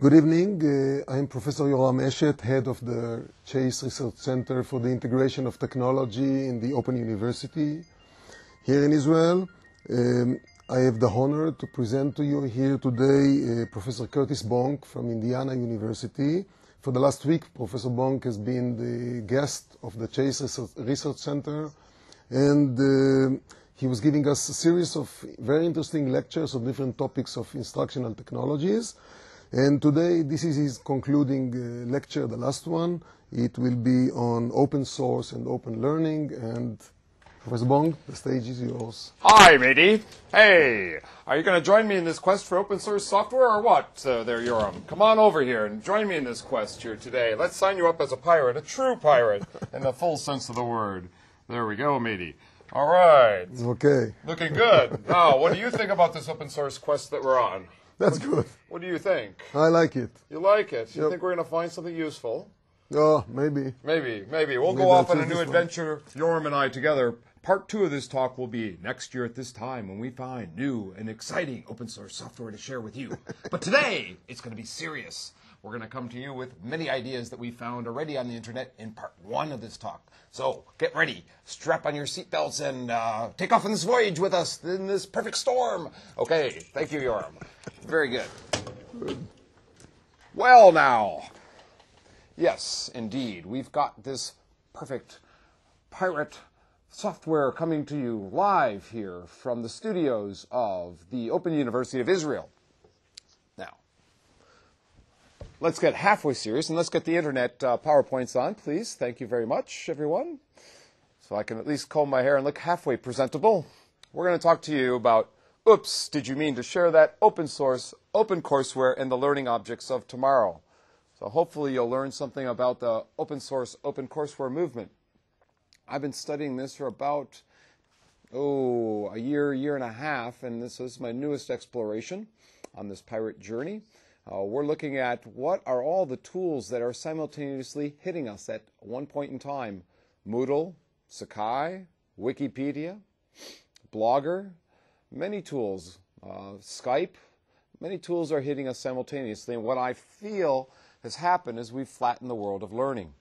Good evening. I'm Professor Yoram Eshet, head of the Chase Research Center for the Integration of Technology in the Open University here in Israel. I have the honor to present to you here today Professor Curtis Bonnk from Indiana University. For the last week, Professor Bonnk has been the guest of the Chase Research Center, and he was giving us a series of very interesting lectures on different topics of instructional technologies. And today, this is his concluding lecture, the last one. It will be on open source and open learning. And Professor Bonnk, the stage is yours. Hi, matey. Hey, are you going to join me in this quest for open source software or what, there, Yoram? Come on over here and join me in this quest here today. Let's sign you up as a pirate, a true pirate, in the full sense of the word. There we go, matey. All right. Okay. Looking good. Now, what do you think about this open source quest that we're on? That's good. What do you think? I like it. You like it? You Yep. think we're going to find something useful? Oh, maybe. Maybe. We'll Maybe go off I'll on a choose new this one. adventure, Yoram and I together. Part 2 of this talk will be next year at this time when we find new and exciting open source software to share with you. But today, it's going to be serious. We're going to come to you with many ideas that we found already on the internet in part 1 of this talk. So get ready, strap on your seatbelts, and take off on this voyage with us in this perfect storm. Okay, thank you, Yoram. Very good. Well, now, yes, indeed, we've got this perfect pirate software coming to you live here from the studios of the Open University of Israel. Now, let's get halfway serious and let's get the internet PowerPoints on, please. Thank you very much, everyone. So I can at least comb my hair and look halfway presentable. We're going to talk to you about, oops, did you mean to share that open source, open courseware, and the learning objects of tomorrow? So hopefully you'll learn something about the open source, open courseware movement. I've been studying this for about, a year and a half, and this is my newest exploration on this pirate journey. We're looking at what are all the tools that are simultaneously hitting us at one point in time. Moodle, Sakai, Wikipedia, Blogger, many tools, Skype, many tools are hitting us simultaneously. And what I feel has happened is we've flattened the world of learning.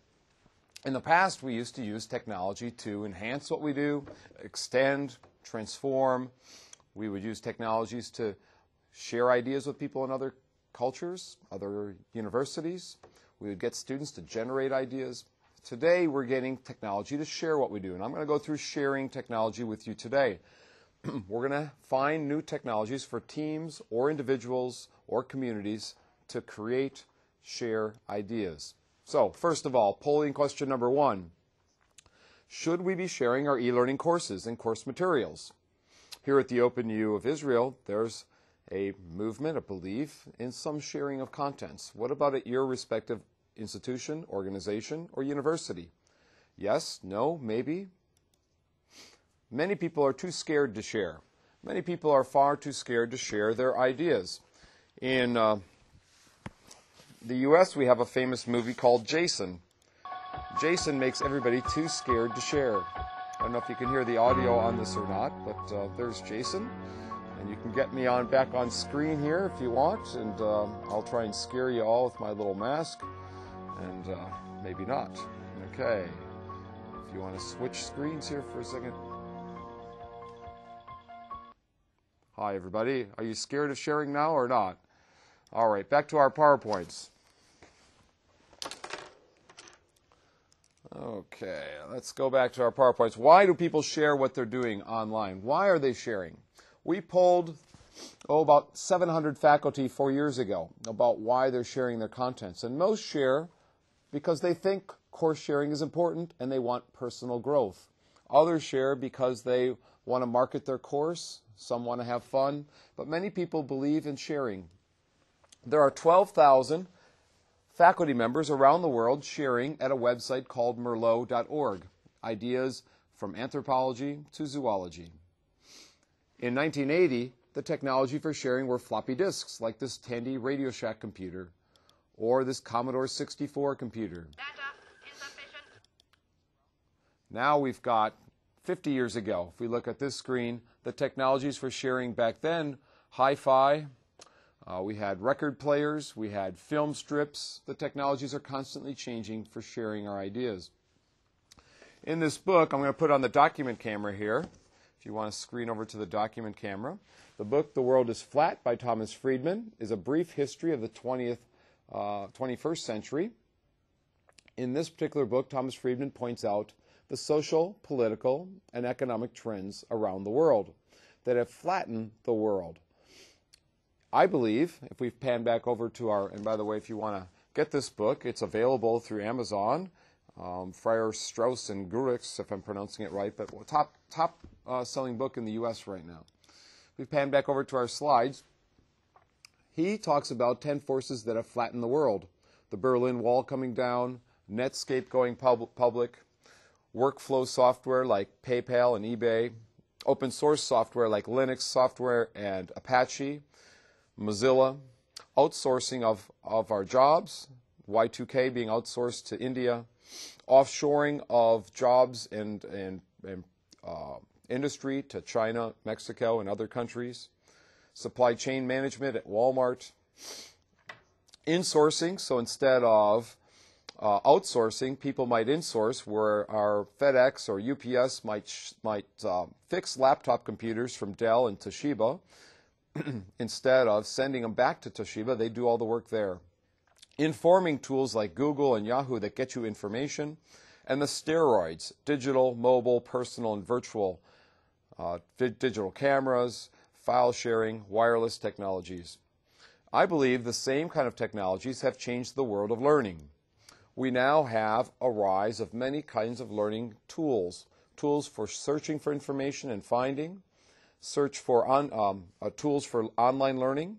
In the past, we used to use technology to enhance what we do, extend, transform. We would use technologies to share ideas with people in other cultures, other universities. We would get students to generate ideas. Today, we're getting technology to share what we do. And I'm going to go through sharing technology with you today. We're going to find new technologies for teams or individuals or communities to create, share ideas. So, first of all, polling question number 1. Should we be sharing our e-learning courses and course materials? Here at the Open U of Israel, there's a movement, a belief in some sharing of contents. What about at your respective institution, organization, or university? Yes, no, maybe? Many people are too scared to share. Many people are far too scared to share their ideas. In the U.S., we have a famous movie called Jason. Jason makes everybody too scared to share. I don't know if you can hear the audio on this or not, but there's Jason. And you can get me back on screen here if you want, and I'll try and scare you all with my little mask, and maybe not. Okay. If you want to switch screens here for a second. Hi, everybody. Are you scared of sharing now or not? All right, back to our PowerPoints. Okay, let's go back to our PowerPoints. Why do people share what they're doing online? Why are they sharing? We polled, about 700 faculty 4 years ago about why they're sharing their contents. And most share because they think course sharing is important and they want personal growth. Others share because they want to market their course. Some want to have fun. But many people believe in sharing. There are 12,000 faculty members around the world sharing at a website called merlot.org, ideas from anthropology to zoology. In 1980, the technology for sharing were floppy disks, like this Tandy Radio Shack computer, or this Commodore 64 computer. Data insufficient. Now we've got 50 years ago, if we look at this screen, the technologies for sharing back then, hi-fi, We had record players, we had film strips. The technologies are constantly changing for sharing our ideas. In this book, I'm going to put on the document camera here, if you want to screen over to the document camera. The book, The World is Flat by Thomas Friedman, is a brief history of the 21st century. In this particular book, Thomas Friedman points out the social, political, and economic trends around the world that have flattened the world. I believe, if we pan back over to our, and by the way, if you want to get this book, it's available through Amazon, Friar Strauss and Gurix, if I'm pronouncing it right, but top selling book in the U.S. right now. If we pan back over to our slides, he talks about 10 forces that have flattened the world. The Berlin Wall coming down, Netscape going public, workflow software like PayPal and eBay, open source software like Linux software and Apache, Mozilla, outsourcing of our jobs, Y2K being outsourced to India, offshoring of jobs and industry to China, Mexico, and other countries, supply chain management at Walmart, insourcing, so instead of outsourcing, people might insource, where our FedEx or UPS might fix laptop computers from Dell and Toshiba. Instead of sending them back to Toshiba, they do all the work there. Informing tools like Google and Yahoo that get you information, and the steroids, digital, mobile, personal, and virtual, digital cameras, file sharing, wireless technologies. I believe the same kind of technologies have changed the world of learning. We now have a rise of many kinds of learning tools, tools for searching for information and finding, tools for online learning,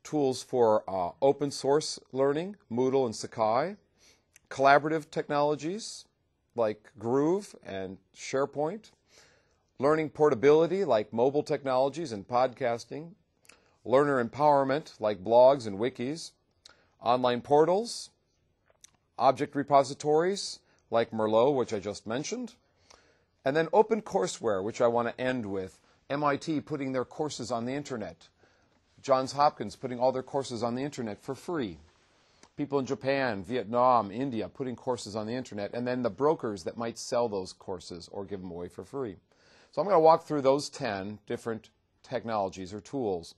tools for open source learning, Moodle and Sakai, collaborative technologies like Groove and SharePoint, learning portability like mobile technologies and podcasting, learner empowerment like blogs and wikis, online portals, object repositories like Merlot, which I just mentioned, and then open courseware, which I want to end with. MIT putting their courses on the internet. Johns Hopkins putting all their courses on the internet for free. People in Japan, Vietnam, India putting courses on the internet, and then the brokers that might sell those courses or give them away for free. So I'm going to walk through those 10 different technologies or tools.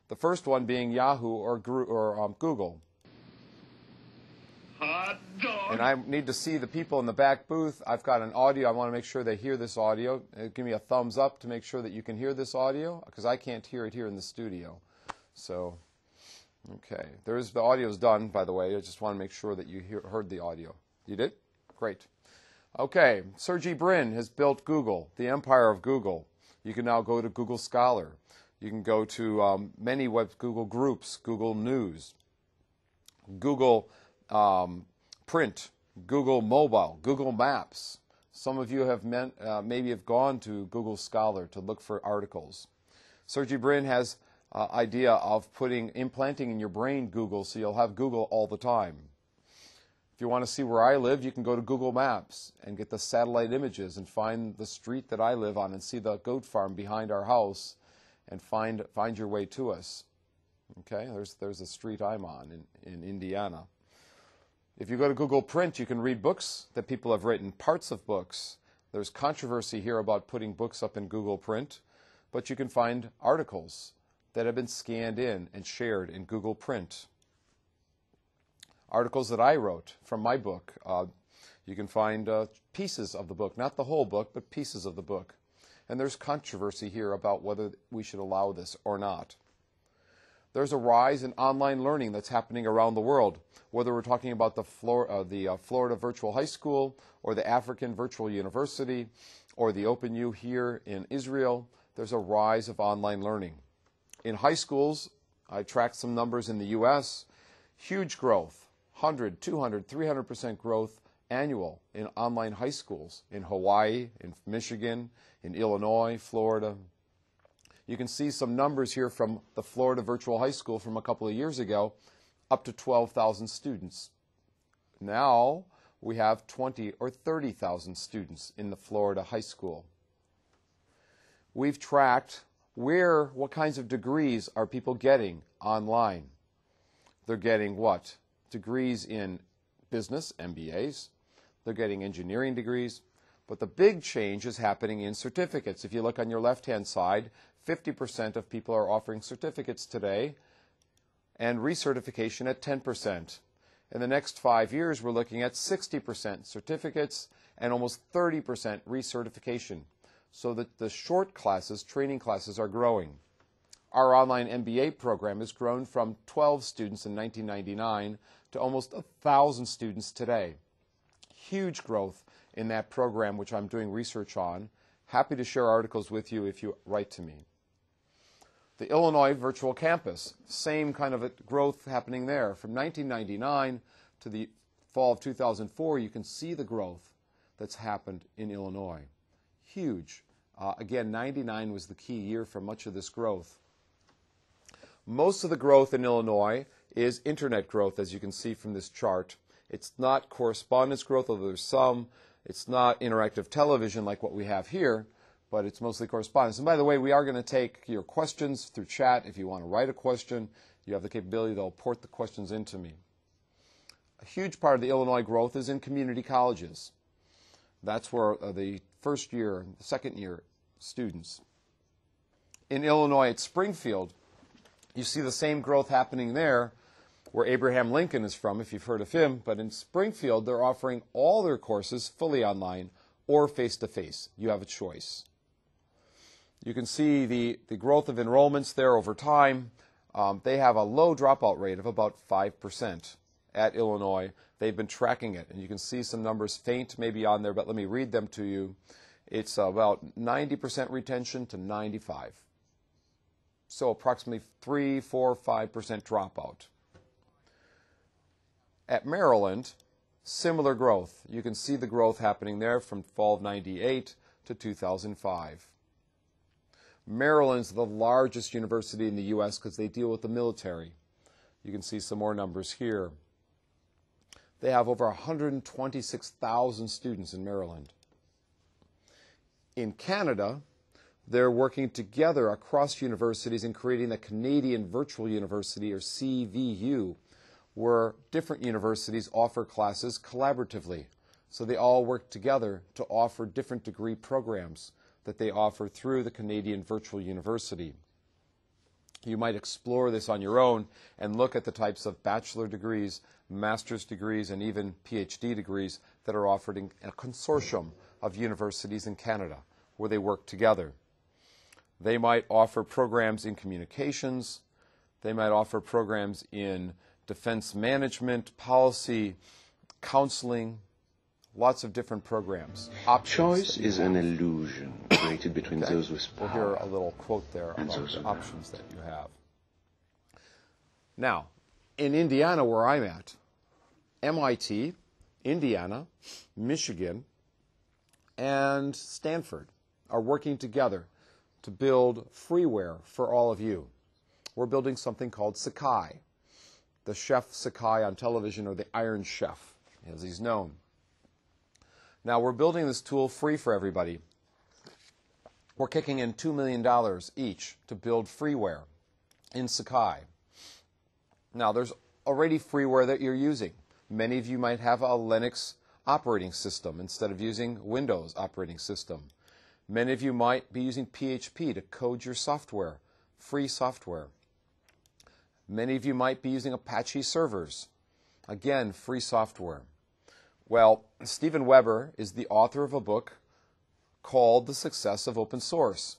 The first one being Yahoo or Google. And I need to see the people in the back booth. I've got an audio. I want to make sure they hear this audio. Give me a thumbs up to make sure that you can hear this audio, because I can't hear it here in the studio. So, okay. The audio's done, by the way. I just want to make sure that you heard the audio. You did? Great. Okay. Sergey Brin has built Google, the empire of Google. You can now go to Google Scholar. You can go to many Google groups, Google News, Google Print, Google Mobile, Google Maps. Some of you have maybe have gone to Google Scholar to look for articles. Sergey Brin has idea of implanting in your brain Google, so you'll have Google all the time. If you want to see where I live, you can go to Google Maps and get the satellite images and find the street that I live on and see the goat farm behind our house and find your way to us. Okay, there's a street I'm on in Indiana. If you go to Google Print, you can read books that people have written, parts of books. There's controversy here about putting books up in Google Print, but you can find articles that have been scanned in and shared in Google Print. Articles that I wrote from my book. You can find pieces of the book, not the whole book, but pieces of the book. And there's controversy here about whether we should allow this or not. There's a rise in online learning that's happening around the world, whether we're talking about the Florida Virtual High School or the African Virtual University or the Open U here in Israel. There's a rise of online learning. In high schools, I tracked some numbers in the U.S., huge growth, 100, 200, 300% growth annual in online high schools in Hawaii, in Michigan, in Illinois, Florida. You can see some numbers here from the Florida Virtual High School from a couple of years ago, up to 12,000 students. Now we have 20 or 30,000 students in the Florida high school. We've tracked what kinds of degrees are people getting online? They're getting what? Degrees in business, MBAs. They're getting engineering degrees. But the big change is happening in certificates. If you look on your left-hand side, 50% of people are offering certificates today and recertification at 10%. In the next 5 years, we're looking at 60% certificates and almost 30% recertification. So that the short classes, training classes, are growing. Our online MBA program has grown from 12 students in 1999 to almost 1,000 students today. Huge growth in that program, which I'm doing research on. Happy to share articles with you if you write to me. The Illinois Virtual Campus, same kind of a growth happening there. From 1999 to the fall of 2004, you can see the growth that's happened in Illinois. Huge. Again, 99 was the key year for much of this growth. Most of the growth in Illinois is internet growth, as you can see from this chart. It's not correspondence growth, although there's some. It's not interactive television like what we have here, but it's mostly correspondence. And by the way, we are going to take your questions through chat. If you want to write a question, you have the capability, they'll port the questions into me. A huge part of the Illinois growth is in community colleges. That's where the first year and the second year students. In Illinois at Springfield, you see the same growth happening there where Abraham Lincoln is from, if you've heard of him. But in Springfield, they're offering all their courses fully online or face-to-face. You have a choice. You can see the growth of enrollments there over time. They have a low dropout rate of about 5% at Illinois. They've been tracking it, and you can see some numbers faint maybe on there, but let me read them to you. It's about 90% retention to 95%. So approximately 3, 4, 5% dropout. At Maryland, similar growth. You can see the growth happening there from fall of 98 to 2005. Maryland's the largest university in the U.S. because they deal with the military. You can see some more numbers here. They have over 126,000 students in Maryland. In Canada, they're working together across universities in creating the Canadian Virtual University, or CVU, where different universities offer classes collaboratively. So they all work together to offer different degree programs that they offer through the Canadian Virtual University. You might explore this on your own and look at the types of bachelor degrees, master's degrees, and even PhD degrees that are offered in a consortium of universities in Canada where they work together. They might offer programs in communications. They might offer programs in defense management, policy, counseling, lots of different programs. Choice is an illusion created between those with power. We'll hear a little quote there about the options that you have. Now, in Indiana, where I'm at, MIT, Indiana, Michigan, and Stanford are working together to build freeware for all of you. We're building something called Sakai. The chef Sakai on television, or the Iron Chef, as he's known. Now, we're building this tool free for everybody. We're kicking in $2 million each to build freeware in Sakai. Now, there's already freeware that you're using. Many of you might have a Linux operating system instead of using Windows operating system. Many of you might be using PHP to code your software, free software. Many of you might be using Apache servers. Again, free software. Well, Steven Weber is the author of a book called The Success of Open Source.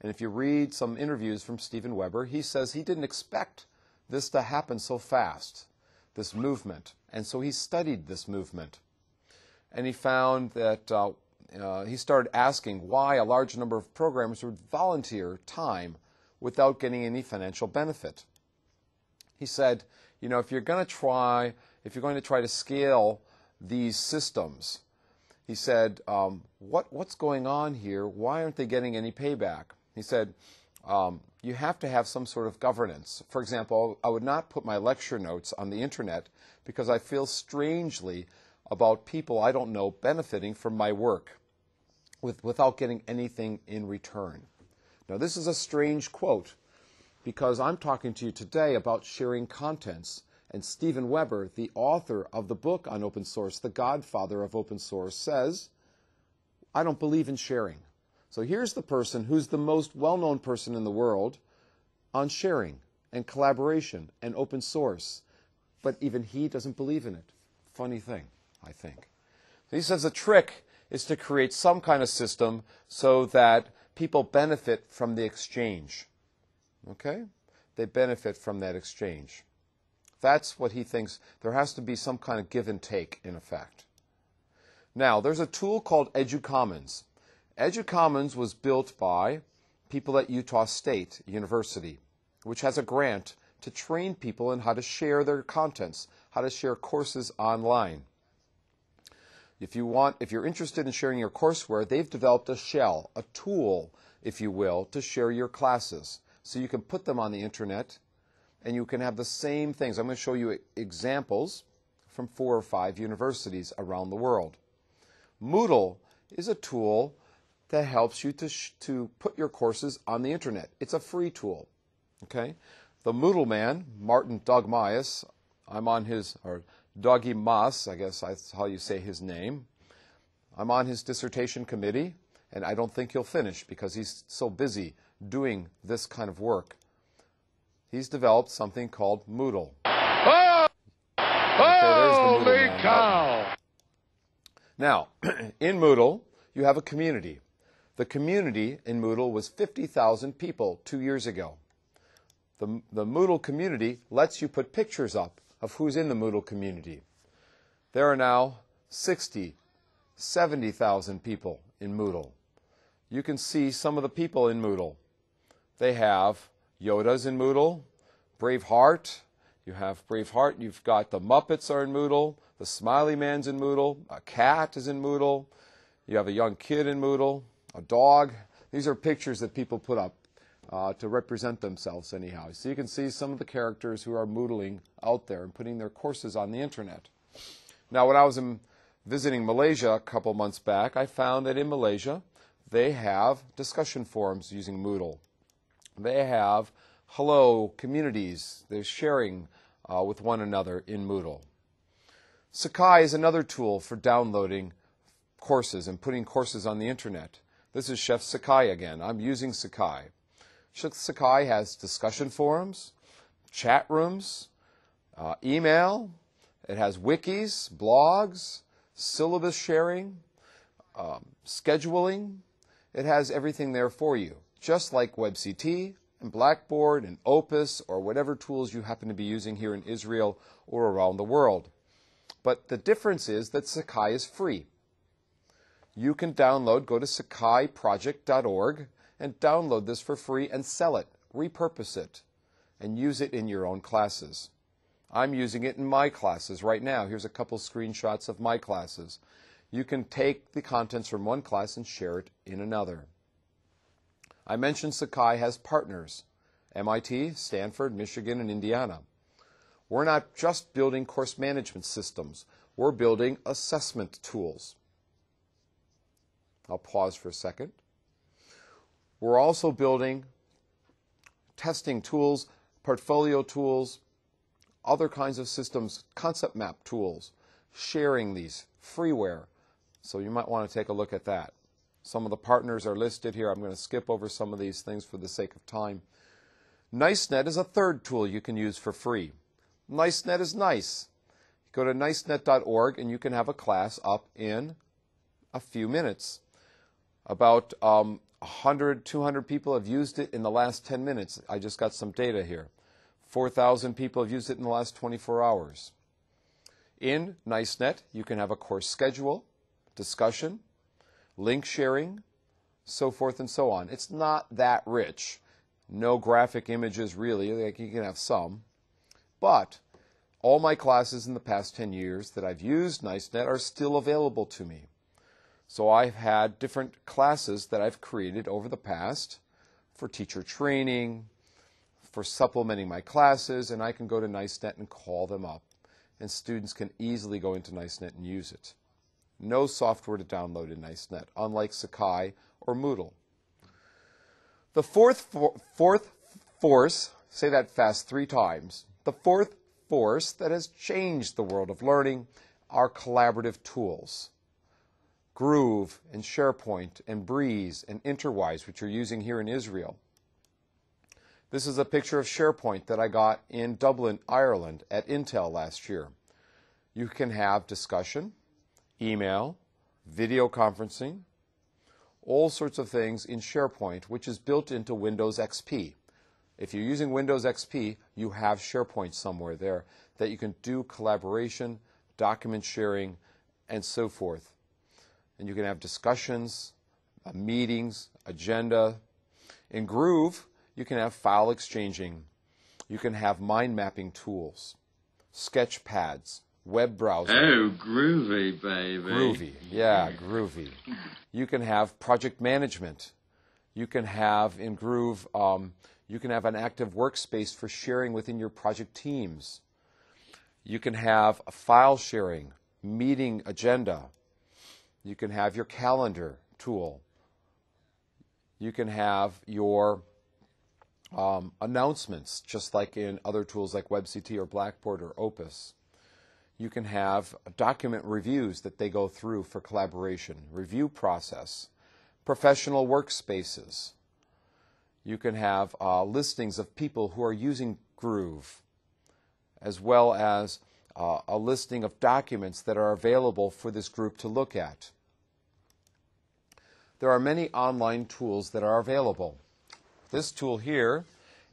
And if you read some interviews from Steven Weber, he says he didn't expect this to happen so fast, this movement. And so he studied this movement. And he found that he started asking why a large number of programmers would volunteer time without getting any financial benefit. He said, you know, if you're going to try to scale these systems, he said, what's going on here? Why aren't they getting any payback? He said, you have to have some sort of governance. For example, I would not put my lecture notes on the internet because I feel strangely about people I don't know benefiting from my work without getting anything in return. Now, this is a strange quote because I'm talking to you today about sharing contents. And Steven Weber, the author of the book on open source, the godfather of open source, says, I don't believe in sharing. So here's the person who's the most well-known person in the world on sharing and collaboration and open source. But even he doesn't believe in it. Funny thing, I think. He says the trick is to create some kind of system so that people benefit from the exchange. Okay? They benefit from that exchange. That's what he thinks. There has to be some kind of give and take, in effect. Now, there's a tool called EduCommons. EduCommons was built by people at Utah State University, which has a grant to train people in how to share their contents, how to share courses online. If you're interested in sharing your courseware, they've developed a shell, a tool, if you will, to share your classes. So you can put them on the internet, and you can have the same things. I'm going to show you examples from 4 or 5 universities around the world. Moodle is a tool that helps you to put your courses on the internet. It's a free tool. Okay? The Moodle man, Martin Dogmaeus, I'm on his, or Dougie Mas, I guess that's how you say his name. I'm on his dissertation committee, and I don't think he'll finish because he's so busy doing this kind of work. He's developed something called Moodle. Oh! Holy cow! Now, in Moodle, you have a community. The community in Moodle was 50,000 people 2 years ago. The Moodle community lets you put pictures up of who's in the Moodle community. There are now 60, 70,000 people in Moodle. You can see some of the people in Moodle. They have Yoda's in Moodle, Braveheart. You have Braveheart. You've got the Muppets are in Moodle. The Smiley Man's in Moodle. A cat is in Moodle. You have a young kid in Moodle. A dog. These are pictures that people put up to represent themselves anyhow. So you can see some of the characters who are Moodling out there and putting their courses on the internet. Now, when I was visiting Malaysia a couple months back, I found that in Malaysia, they have discussion forums using Moodle. They have hello communities. They're sharing with one another in Moodle. Sakai is another tool for downloading courses and putting courses on the internet. This is Chef Sakai again. I'm using Sakai. Sakai has discussion forums, chat rooms, email. It has wikis, blogs, syllabus sharing, scheduling. It has everything there for you, just like WebCT and Blackboard and Opus or whatever tools you happen to be using here in Israel or around the world. But the difference is that Sakai is free. You can download, go to sakaiproject.org and download this for free and sell it, repurpose it, and use it in your own classes. I'm using it in my classes right now. Here's a couple screenshots of my classes. You can take the contents from one class and share it in another. I mentioned Sakai has partners, MIT, Stanford, Michigan, and Indiana. We're not just building course management systems. We're building assessment tools. I'll pause for a second. We're also building testing tools, portfolio tools, other kinds of systems, concept map tools, sharing these, freeware. So you might want to take a look at that. Some of the partners are listed here. I'm going to skip over some of these things for the sake of time. NiceNet is a third tool you can use for free. NiceNet is nice. Go to nicenet.org and you can have a class up in a few minutes. About 100, 200 people have used it in the last 10 minutes. I just got some data here. 4,000 people have used it in the last 24 hours. In NiceNet, you can have a course schedule, discussion, link sharing, so forth and so on. It's not that rich. No graphic images really. Like you can have some. But all my classes in the past 10 years that I've used NiceNet are still available to me. So I've had different classes that I've created over the past for teacher training, for supplementing my classes, and I can go to NiceNet and call them up. And students can easily go into NiceNet and use it. No software to download in NiceNet, unlike Sakai or Moodle. The fourth force, say that fast 3 times, the fourth force that has changed the world of learning are collaborative tools. Groove and SharePoint and Breeze and Interwise, which you're using here in Israel. This is a picture of SharePoint that I got in Dublin, Ireland at Intel last year. You can have discussion, email, video conferencing, all sorts of things in SharePoint, which is built into Windows XP. If you're using Windows XP, you have SharePoint somewhere there that you can do collaboration, document sharing, and so forth. And you can have discussions, meetings, agenda. In Groove, you can have file exchanging. You can have mind mapping tools, sketch pads, web browser. Oh, groovy, baby. Groovy, yeah, groovy. You can have project management. You can have, in Groove, you can have an active workspace for sharing within your project teams. You can have a file sharing, meeting agenda. You can have your calendar tool. You can have your announcements, just like in other tools like WebCT or Blackboard or Opus. You can have document reviews that they go through for collaboration, review process, professional workspaces. You can have listings of people who are using Groove, as well as a listing of documents that are available for this group to look at. There are many online tools that are available. This tool here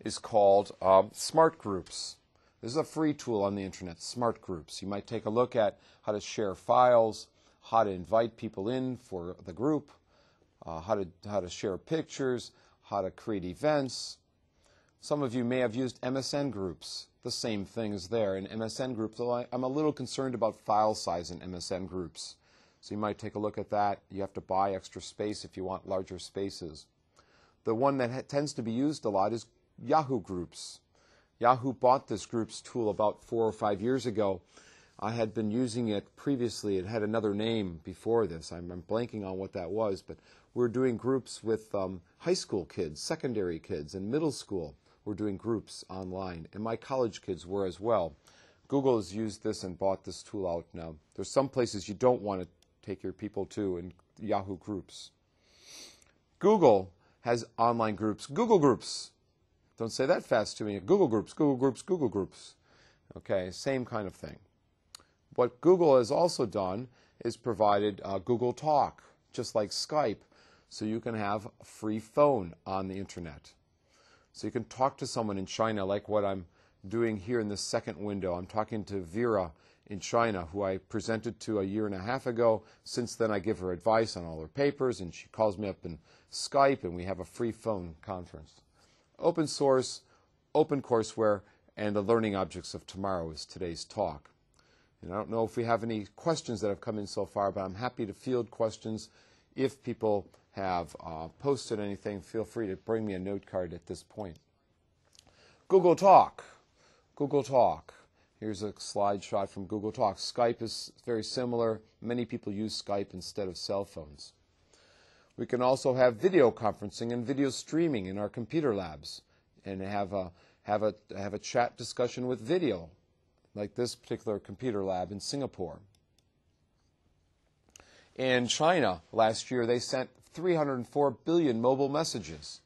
is called Smart Groups. This is a free tool on the internet, Smart Groups. You might take a look at how to share files, how to invite people in for the group, how to share pictures, how to create events. Some of you may have used MSN Groups. The same thing is there in MSN Groups. I'm a little concerned about file size in MSN Groups. So you might take a look at that. You have to buy extra space if you want larger spaces. The one that tends to be used a lot is Yahoo Groups. Yahoo bought this Groups tool about 4 or 5 years ago. I had been using it previously. It had another name before this. I'm blanking on what that was, but we're doing groups with high school kids, secondary kids, and middle school. We're doing groups online, and my college kids were as well. Google has used this and bought this tool out now. There's some places you don't want to take your people to in Yahoo Groups. Google has online groups, Google Groups. Don't say that fast to me. Google Groups, Google Groups, Google Groups. Okay, same kind of thing. What Google has also done is provided Google Talk, just like Skype, so you can have a free phone on the internet. So you can talk to someone in China like what I'm doing here in this second window. I'm talking to Vera in China, who I presented to a 1.5 years ago. Since then, I give her advice on all her papers, and she calls me up in Skype, and we have a free phone conference. Open source, open courseware, and the learning objects of tomorrow is today's talk. And I don't know if we have any questions that have come in so far, but I'm happy to field questions. If people have posted anything, feel free to bring me a note card at this point. Google Talk. Google Talk. Here's a slide shot from Google Talk. Skype is very similar. Many people use Skype instead of cell phones. We can also have video conferencing and video streaming in our computer labs, and have a chat discussion with video, like this particular computer lab in Singapore. In China, last year, they sent 304 billion mobile messages.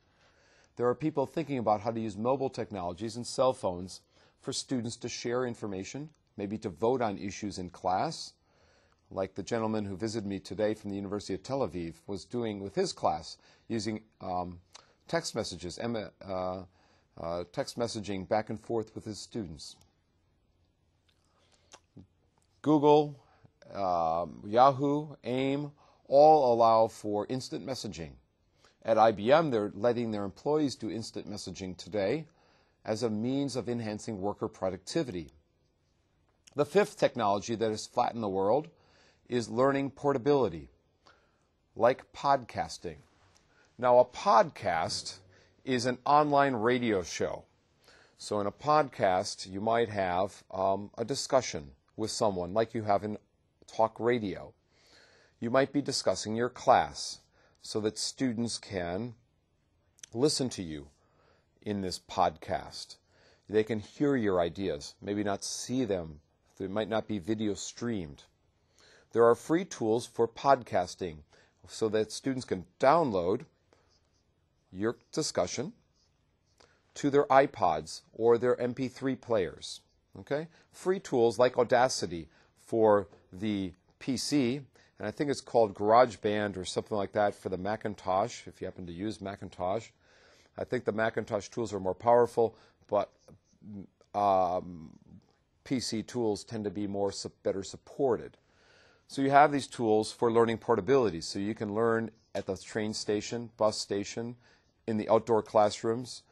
There are people thinking about how to use mobile technologies and cell phones for students to share information, maybe to vote on issues in class, like the gentleman who visited me today from the University of Tel Aviv was doing with his class, using text messages, text messaging back and forth with his students. Google, Yahoo, AIM, all allow for instant messaging. At IBM, they're letting their employees do instant messaging today as a means of enhancing worker productivity. The fifth technology that has flattened the world is learning portability, like podcasting. Now, a podcast is an online radio show. So in a podcast, you might have a discussion with someone like you have in talk radio. You might be discussing your class so that students can listen to you in this podcast. They can hear your ideas, maybe not see them. They might not be video streamed. There are free tools for podcasting so that students can download your discussion to their iPods or their MP3 players. Okay? Free tools like Audacity for the PC, and I think it's called GarageBand or something like that for the Macintosh, if you happen to use Macintosh. I think the Macintosh tools are more powerful, but PC tools tend to be better supported. So you have these tools for learning portability, so you can learn at the train station, bus station, in the outdoor classrooms,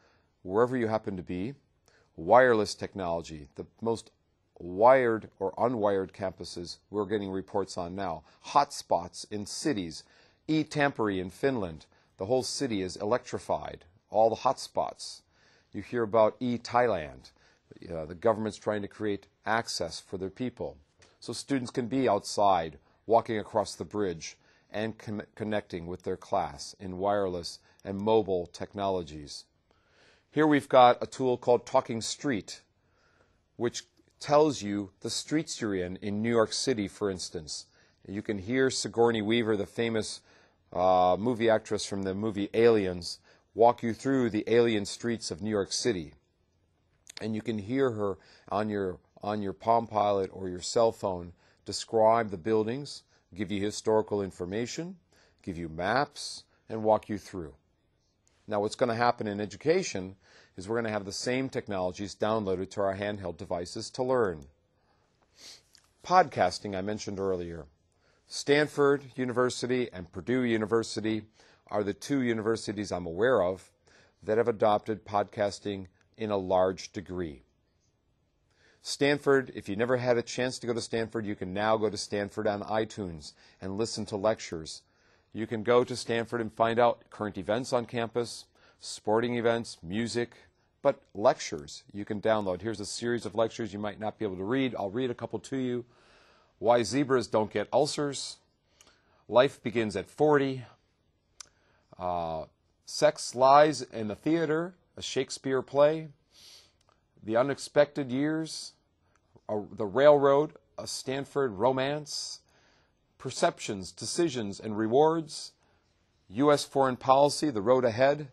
wherever you happen to be. Wireless technology, the most wired or unwired campuses we're getting reports on now. Hotspots in cities. Tampere in Finland, the whole city is electrified, all the hotspots. You hear about Thailand. The government's trying to create access for their people. So students can be outside, walking across the bridge, and connecting with their class in wireless and mobile technologies. Here we've got a tool called Talking Street, which tells you the streets you're in New York City, for instance. You can hear Sigourney Weaver, the famous movie actress from the movie Aliens, walk you through the alien streets of New York City. And you can hear her on your Palm Pilot or your cell phone describe the buildings, give you historical information, give you maps, and walk you through. Now what's going to happen in education is we're going to have the same technologies downloaded to our handheld devices to learn. Podcasting, I mentioned earlier. Stanford University and Purdue University are the two universities I'm aware of that have adopted podcasting in a large degree. Stanford, if you never had a chance to go to Stanford, you can now go to Stanford on iTunes and listen to lectures. You can go to Stanford and find out current events on campus, sporting events, music, but lectures you can download. Here's a series of lectures you might not be able to read. I'll read a couple to you. Why Zebras Don't Get Ulcers, Life Begins at 40, Sex, Lies in the Theater, a Shakespeare play, The Unexpected Years, The Railroad, a Stanford romance, Perceptions, Decisions, and Rewards, U.S. Foreign Policy, The Road Ahead.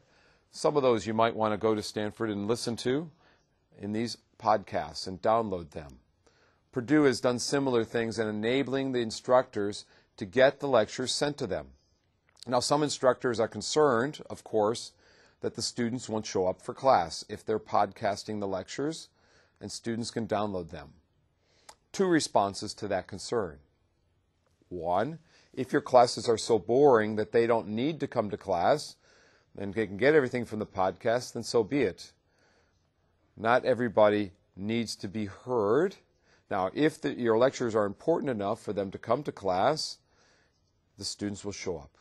Some of those you might want to go to Stanford and listen to in these podcasts and download them. Purdue has done similar things in enabling the instructors to get the lectures sent to them. Now, some instructors are concerned, of course, that the students won't show up for class if they're podcasting the lectures, and students can download them. Two responses to that concern. One, if your classes are so boring that they don't need to come to class, and they can get everything from the podcast, then so be it. Not everybody needs to be heard. Now, if your lectures are important enough for them to come to class, the students will show up.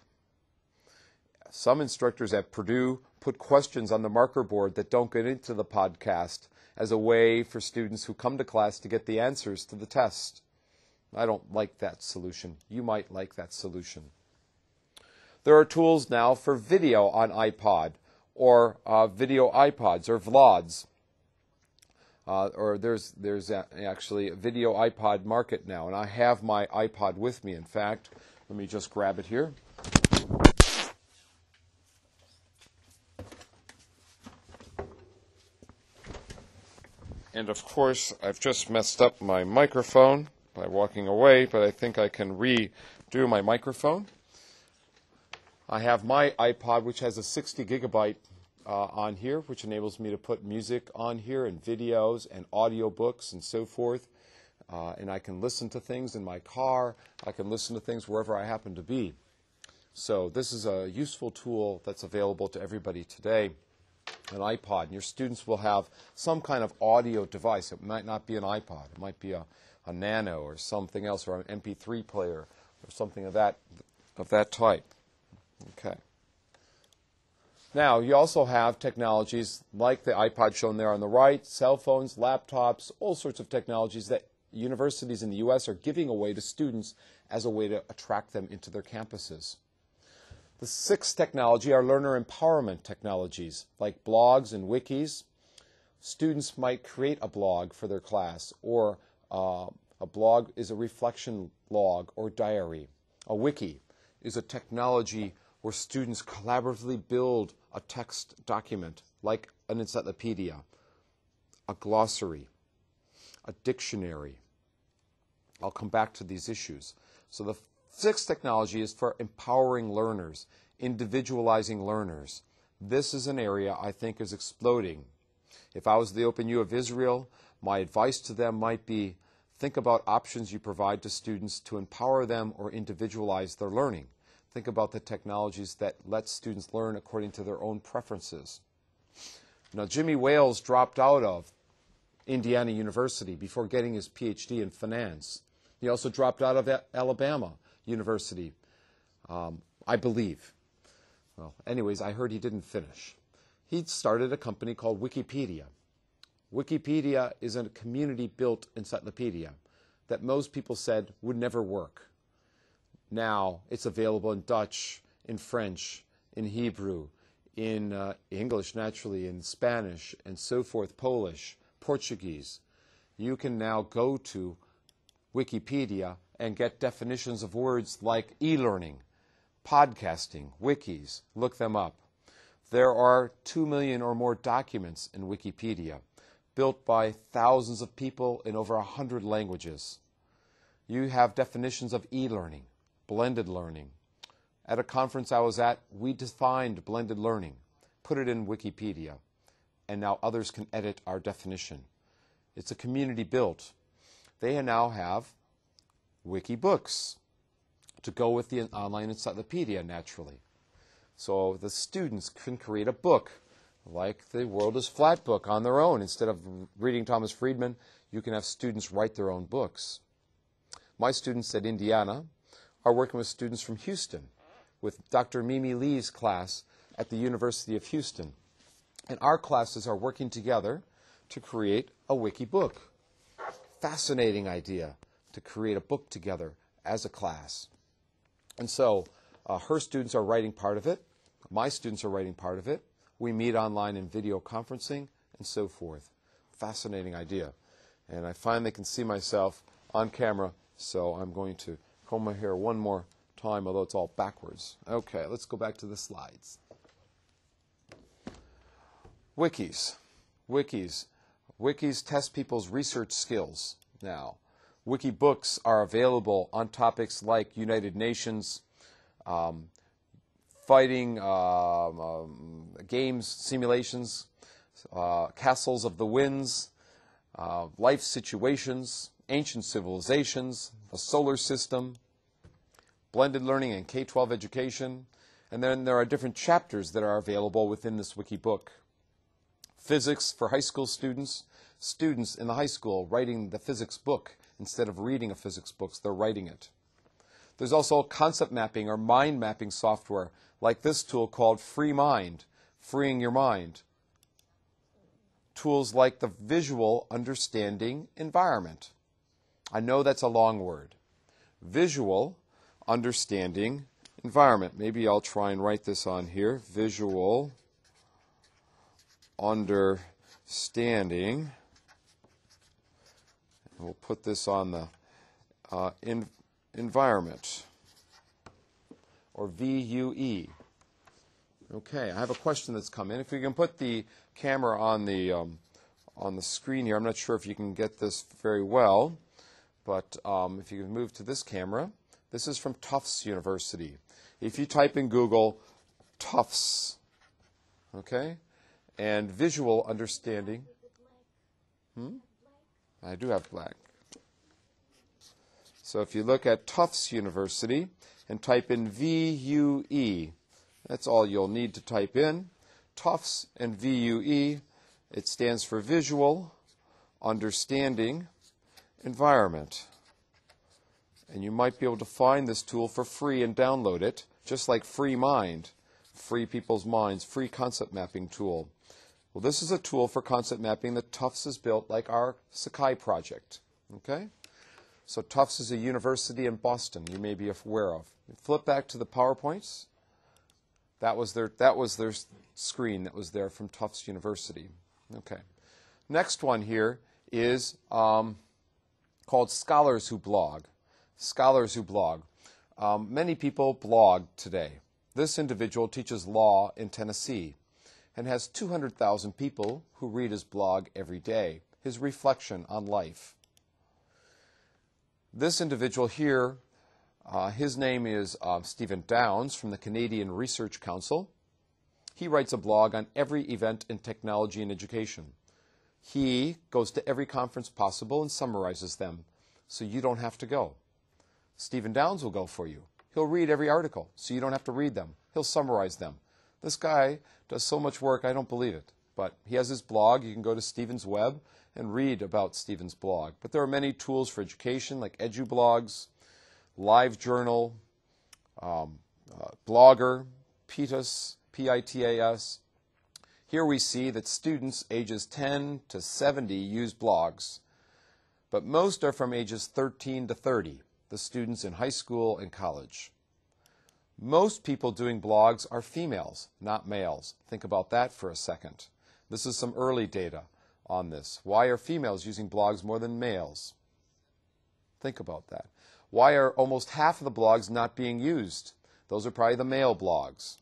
Some instructors at Purdue put questions on the marker board that don't get into the podcast as a way for students who come to class to get the answers to the test. I don't like that solution. You might like that solution. There are tools now for video on iPod or video iPods or VLODs. Or there's actually a video iPod market now, and I have my iPod with me, in fact. Let me just grab it here. And of course, I've just messed up my microphone by walking away, but I think I can redo my microphone. I have my iPod, which has a 60 gigabyte on here, which enables me to put music on here and videos and audiobooks and so forth. And I can listen to things in my car. I can listen to things wherever I happen to be. So this is a useful tool that's available to everybody today, an iPod. And your students will have some kind of audio device. It might not be an iPod. It might be a Nano or something else, or an MP3 player or something of that type. Okay. Now, you also have technologies like the iPod shown there on the right, cell phones, laptops, all sorts of technologies that universities in the U.S. are giving away to students as a way to attract them into their campuses. The sixth technology are learner empowerment technologies, like blogs and wikis. Students might create a blog for their class, or a blog is a reflection log or diary. A wiki is a technology where students collaboratively build a text document, like an encyclopedia, a glossary, a dictionary. I'll come back to these issues. So the sixth technology is for empowering learners, individualizing learners. This is an area I think is exploding. If I was the Open U of Israel, my advice to them might be, think about options you provide to students to empower them or individualize their learning. Think about the technologies that let students learn according to their own preferences. Now, Jimmy Wales dropped out of Indiana University before getting his PhD in finance. He also dropped out of Alabama University, I believe. Well, anyways, I heard he didn't finish. He started a company called Wikipedia. Wikipedia is a community-built encyclopedia that most people said would never work. Now it's available in Dutch, in French, in Hebrew, in English, naturally, in Spanish, and so forth, Polish, Portuguese. You can now go to Wikipedia and get definitions of words like e-learning, podcasting, wikis. Look them up. There are 2 million or more documents in Wikipedia, built by thousands of people in over 100 languages. You have definitions of e-learning, blended learning. At a conference I was at, we defined blended learning, put it in Wikipedia, and now others can edit our definition. It's a community built. They now have wikibooks to go with the online encyclopedia, naturally. So the students can create a book, like the World is Flat book, on their own. Instead of reading Thomas Friedman, you can have students write their own books. My students at Indiana are working with students from Houston, with Dr. Mimi Lee's class at the University of Houston. And our classes are working together to create a wiki book. Fascinating idea to create a book together as a class. And so her students are writing part of it. My students are writing part of it. We meet online in video conferencing and so forth. Fascinating idea. And I finally can see myself on camera, so I'm going to comb my hair one more time, although it's all backwards. Okay, let's go back to the slides. Wikis. Wikis test people's research skills now. Wiki books are available on topics like United Nations, fighting games, simulations, castles of the winds, life situations, ancient civilizations, the solar system, blended learning and K-12 education, and then there are different chapters that are available within this wiki book. Physics for high school students, students in the high school writing the physics book. Instead of reading a physics book, they're writing it. There's also concept mapping or mind mapping software, like this tool called Free Mind, freeing your mind. Tools like the visual understanding environment. I know that's a long word. Visual understanding environment. Maybe I'll try and write this on here. Visual understanding. We'll put this on the environment, or VUE. Okay, I have a question that's come in. If you can put the camera on the screen here, I'm not sure if you can get this very well, but if you can move to this camera. This is from Tufts University. If you type in Google, Tufts, okay, and visual understanding. I do have black. So if you look at Tufts University and type in VUE, that's all you'll need to type in. Tufts and VUE, it stands for Visual Understanding Environment. And you might be able to find this tool for free and download it, just like Free Mind, Free People's Minds, free concept mapping tool. Well, this is a tool for concept mapping that Tufts has built, like our Sakai project. Okay? So Tufts is a university in Boston you may be aware of. Flip back to the PowerPoints. That was their screen that was there from Tufts University. Okay. Next one here is called Scholars Who Blog. Scholars Who Blog. Many people blog today. This individual teaches law in Tennessee and has 200,000 people who read his blog every day, his reflection on life. This individual here, his name is Stephen Downes from the Canadian Research Council. He writes a blog on every event in technology and education. He goes to every conference possible and summarizes them, so you don't have to go. Stephen Downes will go for you. He'll read every article, so you don't have to read them. He'll summarize them. This guy does so much work, I don't believe it. But he has his blog. You can go to Stephen's web and read about Stephen's blog. But there are many tools for education, like EduBlogs, LiveJournal, Blogger, PITAS, P-I-T-A-S. Here we see that students ages 10 to 70 use blogs, but most are from ages 13 to 30, the students in high school and college. Most people doing blogs are females, not males. Think about that for a second. This is some early data on this. Why are females using blogs more than males? Think about that. Why are almost half of the blogs not being used? Those are probably the male blogs.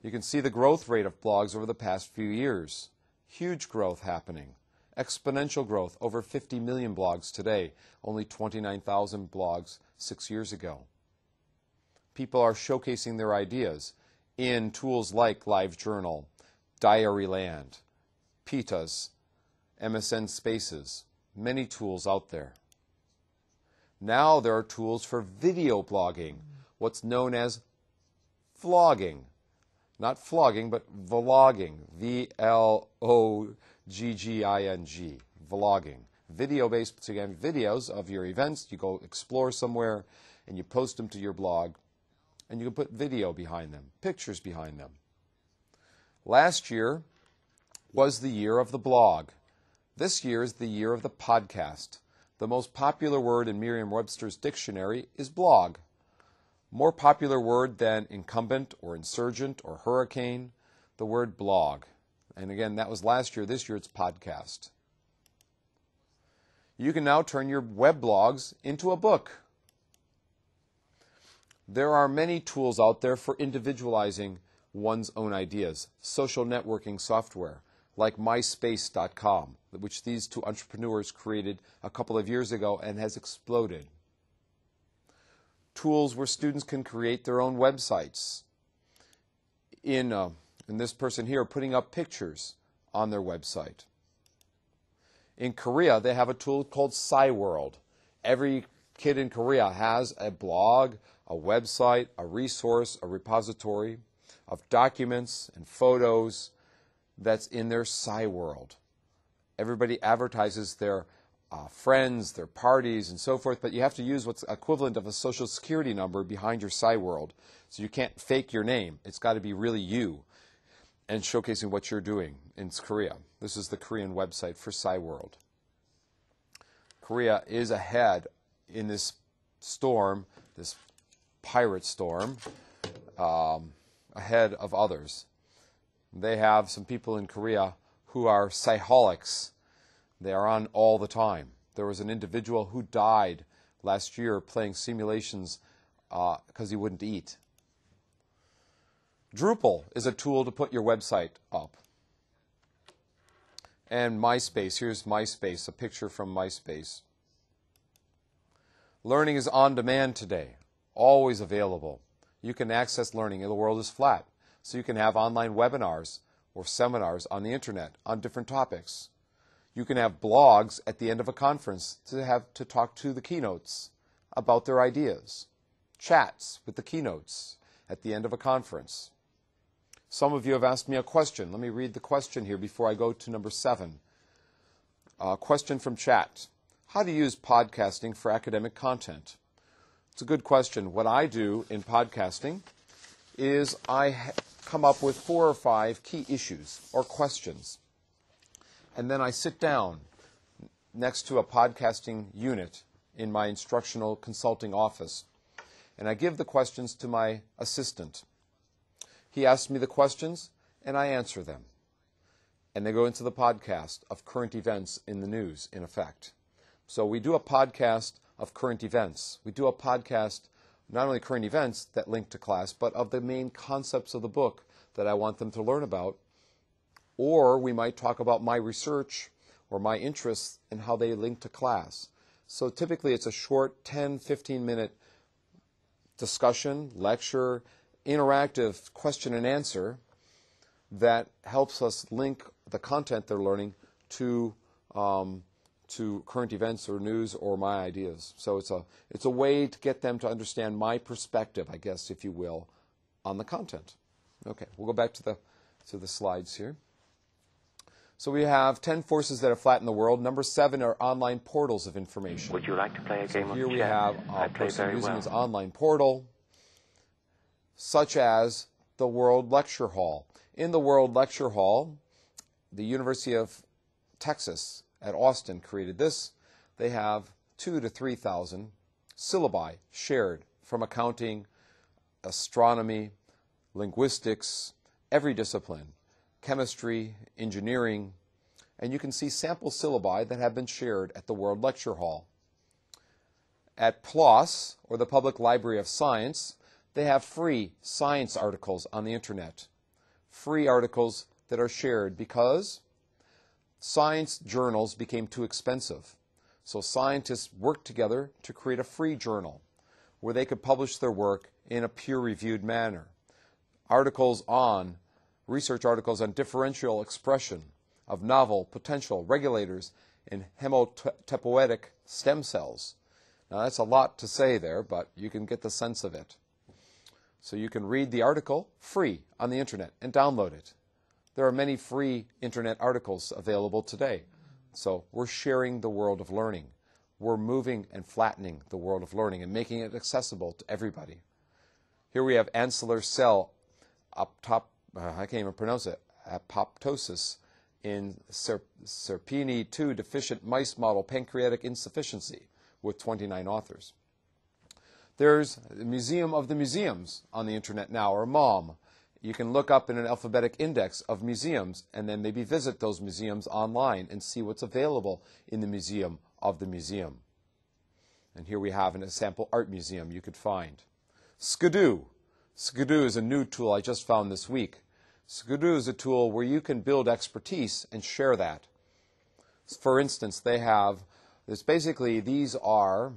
You can see the growth rate of blogs over the past few years. Huge growth happening. Exponential growth, over 50 million blogs today, only 29,000 blogs 6 years ago. People are showcasing their ideas in tools like LiveJournal, Diaryland, PITAS, MSN Spaces, many tools out there. Now there are tools for video blogging, what's known as vlogging. Not flogging, but vlogging, V-L-O-G-G-I-N-G, vlogging. Video-based, so you have videos of your events, you go explore somewhere, and you post them to your blog, and you can put video behind them, pictures behind them. Last year was the year of the blog. This year is the year of the podcast. The most popular word in Merriam-Webster's dictionary is blog. More popular word than incumbent or insurgent or hurricane, the word blog. And again, that was last year. This year it's podcast. You can now turn your web blogs into a book. There are many tools out there for individualizing one's own ideas. Social networking software like myspace.com, which these two entrepreneurs created a couple of years ago and has exploded. Tools where students can create their own websites. In this person here, putting up pictures on their website. In Korea, they have a tool called SciWorld. Every kid in Korea has a blog, a website, a resource, a repository of documents and photos that's in their SciWorld. Everybody advertises their friends, their parties, and so forth, but you have to use what's equivalent of a social security number behind your SciWorld. So you can't fake your name. It's got to be really you and showcasing what you're doing in Korea. This is the Korean website for SciWorld. Korea is ahead in this storm, this pirate storm, ahead of others. They have some people in Korea who are Sci-holics. They are on all the time. There was an individual who died last year playing simulations because he wouldn't eat. Drupal is a tool to put your website up. And MySpace, here's MySpace, a picture from MySpace. Learning is on demand today, always available. You can access learning. The world is flat, so you can have online webinars or seminars on the internet on different topics. You can have blogs at the end of a conference to talk to the keynotes about their ideas. Chats with the keynotes at the end of a conference. Some of you have asked me a question. Let me read the question here before I go to number 7. Question from chat. How to use podcasting for academic content? It's a good question. What I do in podcasting is I come up with 4 or 5 key issues or questions. And then I sit down next to a podcasting unit in my instructional consulting office. And I give the questions to my assistant. He asks me the questions, and I answer them. And they go into the podcast of current events in the news, in effect. So we do a podcast of current events. We do a podcast, not only current events that link to class, but of the main concepts of the book that I want them to learn about. Or we might talk about my research or my interests and how they link to class. So typically it's a short 10, 15-minute discussion, lecture, interactive question and answer that helps us link the content they're learning to current events or news or my ideas. So it's a way to get them to understand my perspective, I guess, if you will, on the content. Okay, we'll go back to the slides here. So we have 10 forces that have flattened the world. Number 7 are online portals of information. Would you like to play a game of chess? Here we have a person using his online portal, such as the World Lecture Hall. In the World Lecture Hall, the University of Texas at Austin created this. They have 2,000 to 3,000 syllabi shared from accounting, astronomy, linguistics, every discipline, chemistry, engineering, and you can see sample syllabi that have been shared at the World Lecture Hall. At PLOS, or the Public Library of Science, they have free science articles on the internet. Free articles that are shared because science journals became too expensive. So scientists worked together to create a free journal where they could publish their work in a peer-reviewed manner. Research articles on differential expression of novel potential regulators in hematopoietic stem cells. Now that's a lot to say there, but you can get the sense of it. So you can read the article free on the internet and download it. There are many free internet articles available today. So we're sharing the world of learning. We're moving and flattening the world of learning and making it accessible to everybody. Here we have ancillary cell I can't even pronounce it, apoptosis in Serpini-2 deficient mice model pancreatic insufficiency with 29 authors. There's the Museum of the Museums on the internet now, or MOM. You can look up in an alphabetic index of museums and then maybe visit those museums online and see what's available in the Museum of the Museum. And here we have a sample art museum you could find. Skidoo. Skidoo is a new tool I just found this week. Skidoo is a tool where you can build expertise and share that. For instance, these are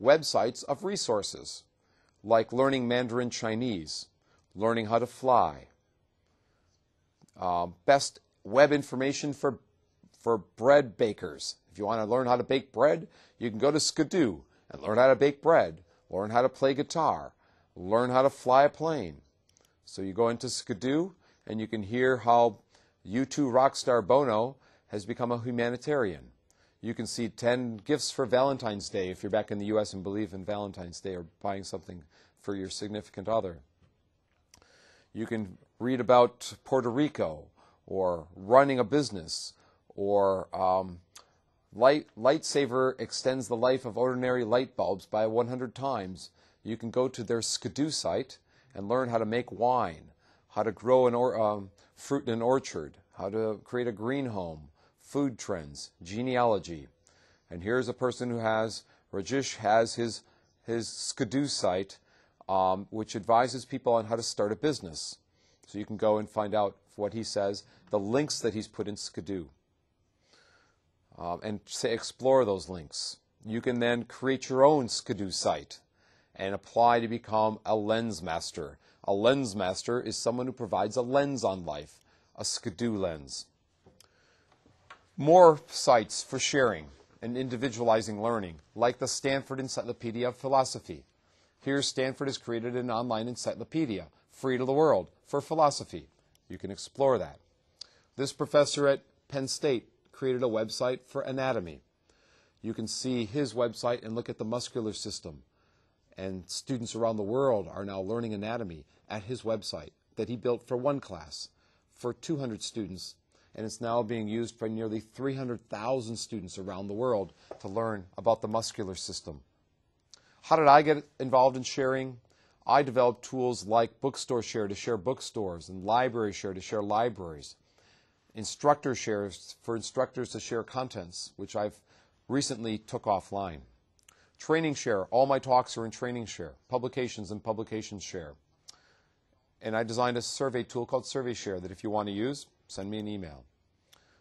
websites of resources, like learning Mandarin Chinese, learning how to fly, best web information for bread bakers. If you want to learn how to bake bread, you can go to Skidoo and learn how to bake bread, learn how to play guitar, learn how to fly a plane. So you go into Skidoo and you can hear how U2 rock star Bono has become a humanitarian. You can see 10 gifts for Valentine's Day if you're back in the U.S. and believe in Valentine's Day or buying something for your significant other. You can read about Puerto Rico or running a business or Lightsaver extends the life of ordinary light bulbs by 100 times. You can go to their Skidoo site and learn how to make wine, how to grow fruit in an orchard, how to create a green home, food trends, genealogy. And here's a person Rajesh has his Skidoo site, which advises people on how to start a business. So you can go and find out what he says, the links that he's put in Skidoo, and explore those links. You can then create your own Skidoo site and apply to become a lens master. A lens master is someone who provides a lens on life, a Skidoo lens. More sites for sharing and individualizing learning, like the Stanford Encyclopedia of Philosophy. Here, Stanford has created an online encyclopedia, free to the world, for philosophy. You can explore that. This professor at Penn State created a website for anatomy. You can see his website and look at the muscular system. And students around the world are now learning anatomy at his website that he built for one class for 200 students. And it's now being used by nearly 300,000 students around the world to learn about the muscular system. How did I get involved in sharing? I developed tools like Bookstore Share to share bookstores and Library Share to share libraries. Instructor Shares for instructors to share contents, which I've recently took offline. Training Share, all my talks are in Training Share. Publications and Publications Share. And I designed a survey tool called Survey Share that if you want to use, send me an email.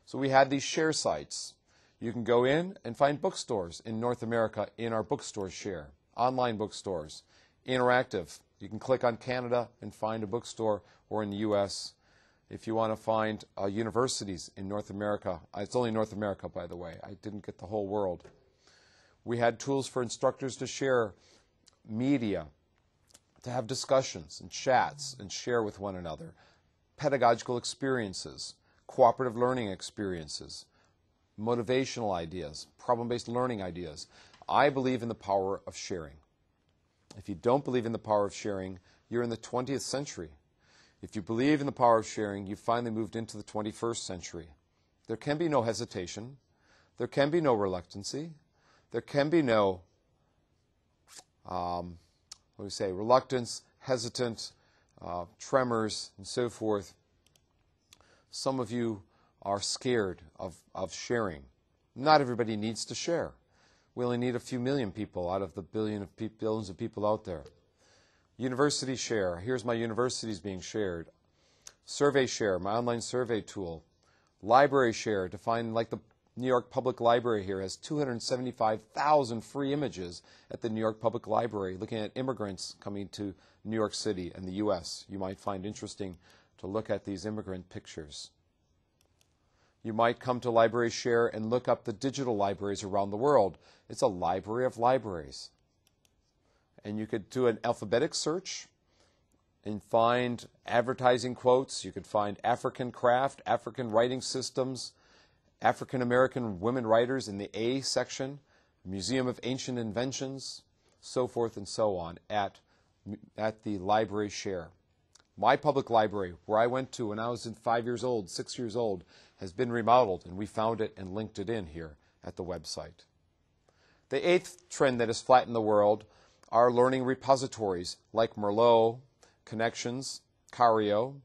So we had these share sites. You can go in and find bookstores in North America in our Bookstore Share. Online bookstores. Interactive. You can click on Canada and find a bookstore, or in the U.S. If you want to find universities in North America, it's only North America, by the way. I didn't get the whole world. We had tools for instructors to share media, to have discussions and chats and share with one another, pedagogical experiences, cooperative learning experiences, motivational ideas, problem-based learning ideas. I believe in the power of sharing. If you don't believe in the power of sharing, you're in the 20th century. If you believe in the power of sharing, you've finally moved into the 21st century. There can be no hesitation. There can be no reluctancy. There can be no, reluctance, hesitant, tremors, and so forth. Some of you are scared of sharing. Not everybody needs to share. We only need a few million people out of the billions of people out there. University Share. Here's my universities being shared. Survey Share, my online survey tool. Library Share, to find, like the New York Public Library here has 275,000 free images at the New York Public Library, looking at immigrants coming to New York City and the U.S. You might find interesting to look at these immigrant pictures. You might come to Library Share and look up the digital libraries around the world. It's a library of libraries. And you could do an alphabetic search and find advertising quotes. You could find African craft, African writing systems, African American women writers in the A section, Museum of Ancient Inventions, so forth and so on at the Library Share. My public library, where I went to when I was 5 years old, 6 years old, has been remodeled, and we found it and linked it in here at the website. The 8th trend that has flattened the world are learning repositories like Merlot, Connections, Cario,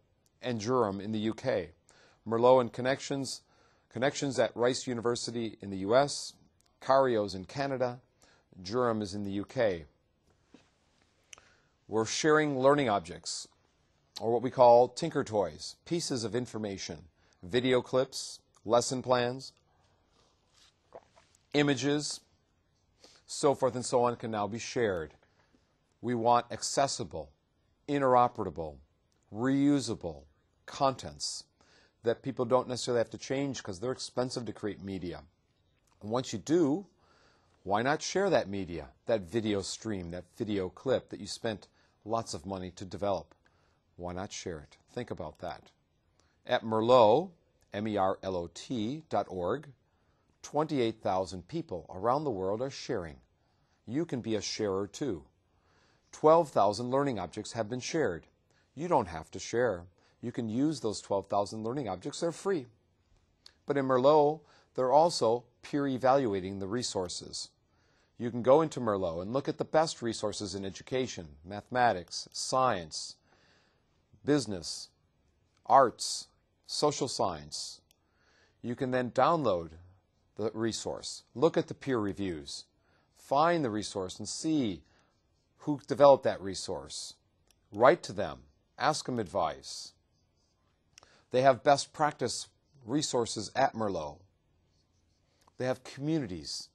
and Durham in the UK. Merlot and Connections at Rice University in the US, Cario's in Canada, Durham is in the UK. We're sharing learning objects, or what we call tinker toys, pieces of information, video clips, lesson plans, images, so forth and so on can now be shared. We want accessible, interoperable, reusable contents that people don't necessarily have to change because they're expensive to create media. And once you do, why not share that media, that video stream, that video clip that you spent lots of money to develop? Why not share it? Think about that. At Merlot, MERLOT.org, 28,000 people around the world are sharing. You can be a sharer too. 12,000 learning objects have been shared. You don't have to share. You can use those 12,000 learning objects. They're free. But in Merlot, they're also peer evaluating the resources. You can go into Merlot and look at the best resources in education, mathematics, science, business, arts, social science. You can then download the resource, look at the peer reviews, find the resource and see who developed that resource. Write to them, ask them advice. They have best practice resources at Merlot. They have communities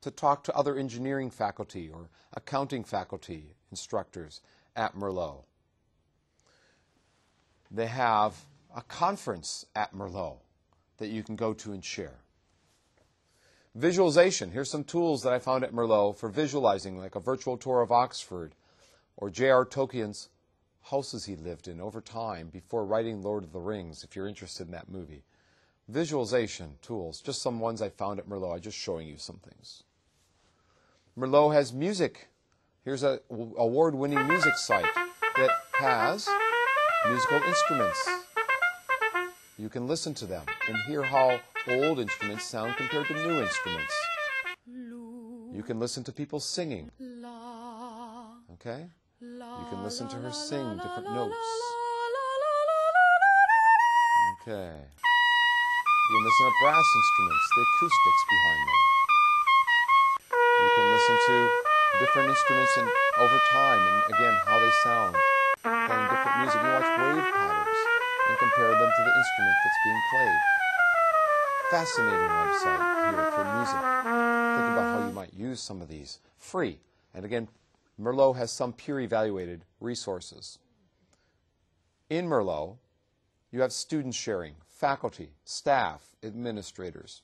to talk to other engineering faculty or accounting faculty instructors at Merlot. They have a conference at Merlot that you can go to and share. Visualization. Here's some tools that I found at Merlot for visualizing, like a virtual tour of Oxford or J.R. Tolkien's houses he lived in over time before writing Lord of the Rings, if you're interested in that movie. Visualization tools, just some ones I found at Merlot. I'm just showing you some things. Merlot has music. Here's an award-winning music site that has musical instruments. You can listen to them and hear how old instruments sound compared to new instruments. You can listen to people singing. Okay? You can listen to her sing different notes. Okay. You can listen to brass instruments, the acoustics behind them. You can listen to different instruments and over time, and again, how they sound. Playing different music. You watch wave patterns and compare them to the instrument that's being played. Fascinating website here for music. Think about how you might use some of these. Free. And again, Merlot has some peer-evaluated resources. In Merlot, you have students sharing, faculty, staff, administrators.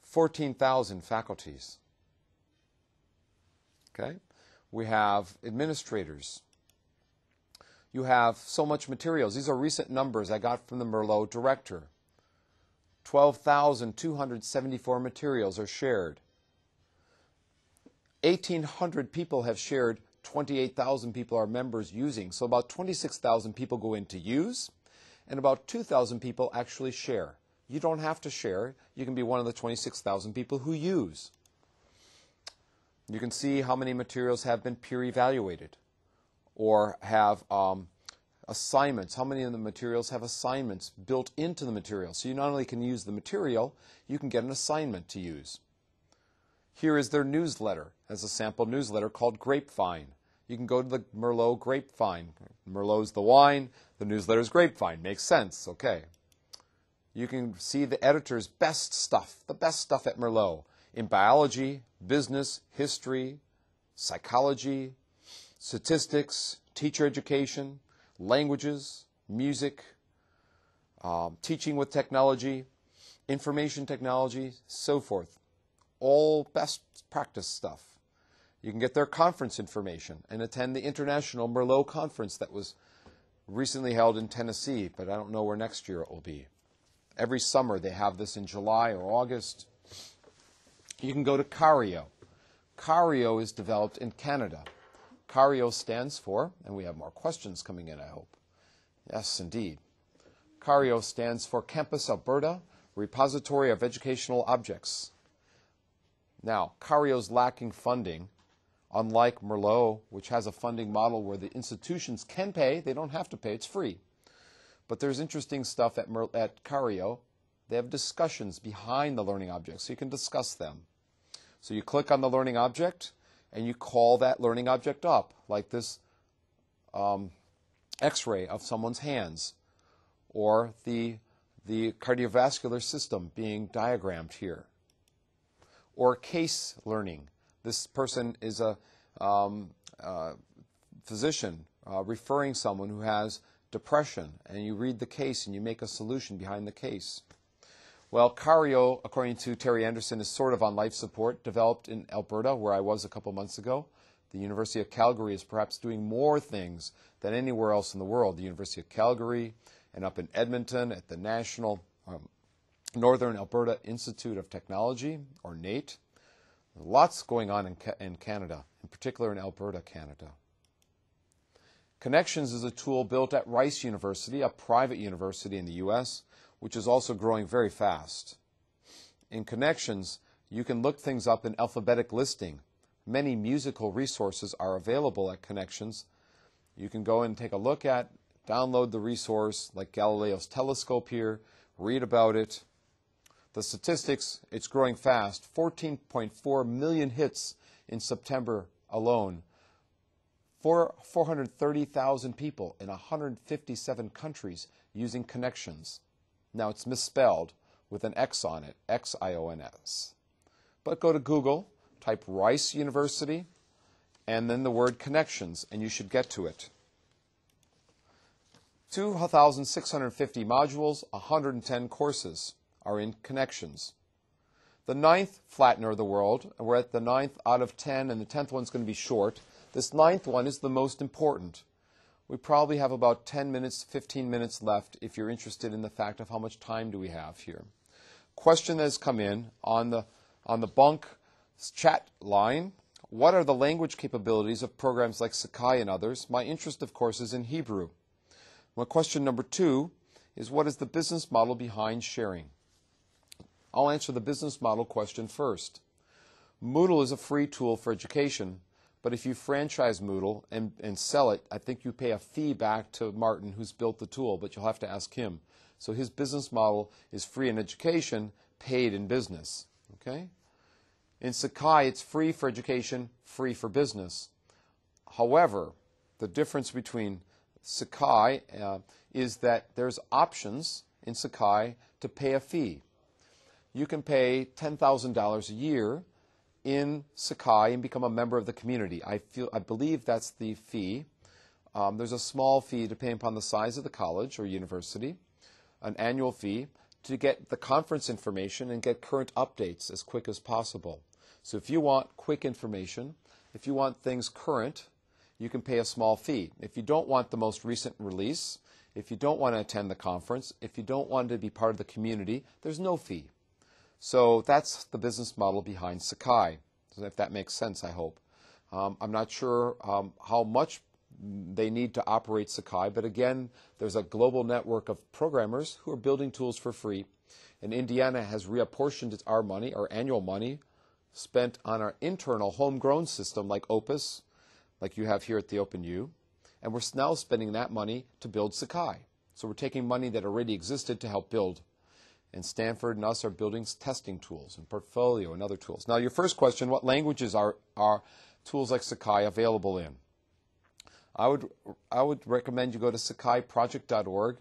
14,000 faculties. Okay? We have administrators. You have so much materials. These are recent numbers I got from the Merlot director. 12,274 materials are shared. 1,800 people have shared, 28,000 people are members using. So about 26,000 people go in to use, and about 2,000 people actually share. You don't have to share. You can be one of the 26,000 people who use. You can see how many materials have been peer-evaluated or have assignments. How many of the materials have assignments built into the material? So you not only can use the material, you can get an assignment to use. Here is their newsletter as a sample newsletter called Grapevine. You can go to the Merlot Grapevine. Merlot's the wine, the newsletter's Grapevine. Makes sense, okay. You can see the editor's best stuff, the best stuff at Merlot in biology, business, history, psychology, statistics, teacher education, languages, music, teaching with technology, information technology, so forth. All best practice stuff. You can get their conference information and attend the International Merlot Conference that was recently held in Tennessee, but I don't know where next year it will be. Every summer they have this in July or August. You can go to CARIO. CARIO is developed in Canada. CARIO stands for, and we have more questions coming in, I hope. Yes, indeed. CARIO stands for Campus Alberta Repository of Educational Objects. Now, CARIO's lacking funding, unlike Merlot, which has a funding model where the institutions can pay. They don't have to pay. It's free. But there's interesting stuff at CARIO. They have discussions behind the learning objects, so you can discuss them. So you click on the learning object, and you call that learning object up, like this X-ray of someone's hands, or the cardiovascular system being diagrammed here, or case learning. This person is a physician referring someone who has depression, and you read the case and you make a solution behind the case. Well, CARIO, according to Terry Anderson, is sort of on life support, developed in Alberta, where I was a couple months ago. The University of Calgary is perhaps doing more things than anywhere else in the world. The University of Calgary, and up in Edmonton at the National Northern Alberta Institute of Technology, or NATE. Lots going on in Canada, in particular in Alberta, Canada. Connections is a tool built at Rice University, a private university in the U.S., which is also growing very fast. In Connections, you can look things up in alphabetic listing. Many musical resources are available at Connections. You can go and take a look at, download the resource, like Galileo's telescope here, read about it. The statistics, it's growing fast. 14.4 million hits in September alone. 430,000 people in 157 countries using Connections. Now it's misspelled with an X on it, X-I-O-N-S. But go to Google, type Rice University, and then the word Connections, and you should get to it. 2,650 modules, 110 courses are in Connections. The 9th flattener of the world, and we're at the 9th out of 10, and the 10th one's going to be short. This 9th one is the most important. We probably have about 10 minutes, 15 minutes left if you're interested in the fact of how much time do we have here. Question that has come in on the Bunk chat line. What are the language capabilities of programs like Sakai and others? My interest, of course, is in Hebrew. My question number 2 is, what is the business model behind sharing? I'll answer the business model question first. Moodle is a free tool for education, But if you franchise Moodle and sell it, I think you pay a fee back to Martin, who's built the tool, but you'll have to ask him. So his business model is free in education, paid in business. Okay? In Sakai, it's free for education, free for business. However, the difference between Sakai is that there's options in Sakai to pay a fee. You can pay $10,000 a year in Sakai and become a member of the community. I believe that's the fee. There's a small fee depending upon the size of the college or university, an annual fee to get the conference information and get current updates as quick as possible. So if you want quick information, if you want things current, you can pay a small fee. If you don't want the most recent release, if you don't want to attend the conference, if you don't want to be part of the community, there's no fee. So that's the business model behind Sakai, if that makes sense, I hope. I'm not sure how much they need to operate Sakai, but again, there's a global network of programmers who are building tools for free, and Indiana has reapportioned our money, our annual money, spent on our internal homegrown system like Opus, like you have here at the OpenU, and we're now spending that money to build Sakai. So we're taking money that already existed to help build. And Stanford and us are building testing tools and portfolio and other tools. Now, your first question, what languages are tools like Sakai available in? I would recommend you go to sakaiproject.org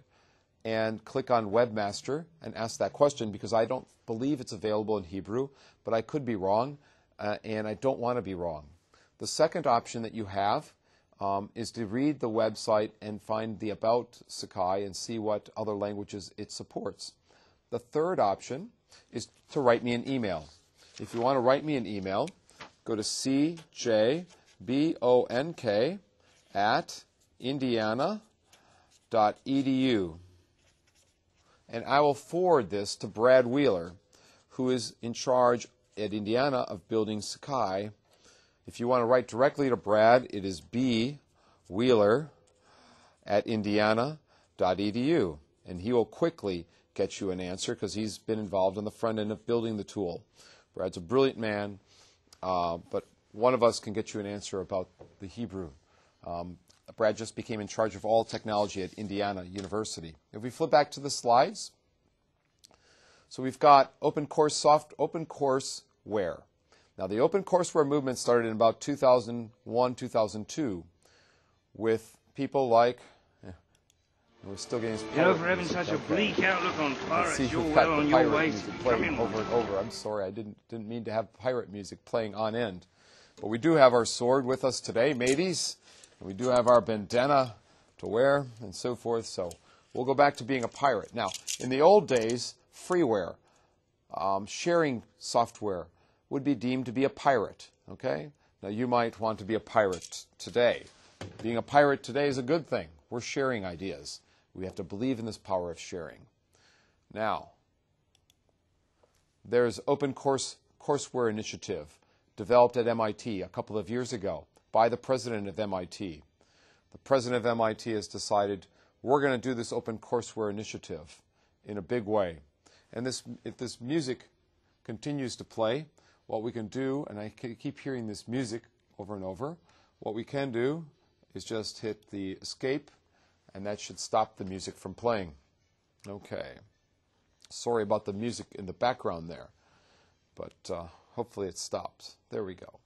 and click on Webmaster and ask that question, because I don't believe it's available in Hebrew, but I could be wrong, and I don't want to be wrong. The second option that you have is to read the website and find the About Sakai and see what other languages it supports. The third option is to write me an email. If you want to write me an email, go to cjbonk@indiana.edu. And I will forward this to Brad Wheeler, who is in charge at Indiana of building Sakai. If you want to write directly to Brad, it is bwheeler@indiana.edu. And he will quickly get you an answer because he's been involved on the front end of building the tool. Brad's a brilliant man, but one of us can get you an answer about the Hebrew. Brad just became in charge of all technology at Indiana University. If we flip back to the slides, so we've got open courseware. Now, the open courseware movement started in about 2001, 2002 with people like, we're still getting this for having such a bleak outlook on pirates, you're well on your way to becoming over and over. I'm sorry, I didn't mean to have pirate music playing on end. But we do have our sword with us today, mateys. And we do have our bandana to wear and so forth. So we'll go back to being a pirate. Now, in the old days, freeware, sharing software would be deemed to be a pirate. Okay? Now, you might want to be a pirate today. Being a pirate today is a good thing. We're sharing ideas. We have to believe in this power of sharing. Now, there's Open Courseware Initiative developed at MIT a couple of years ago by the president of MIT. The president of MIT has decided we're going to do this Open Courseware Initiative in a big way. And if this music continues to play, what we can do, and I keep hearing this music over and over, what we can do is just hit the escape, and that should stop the music from playing. Okay. Sorry about the music in the background there, but hopefully it stops. There we go.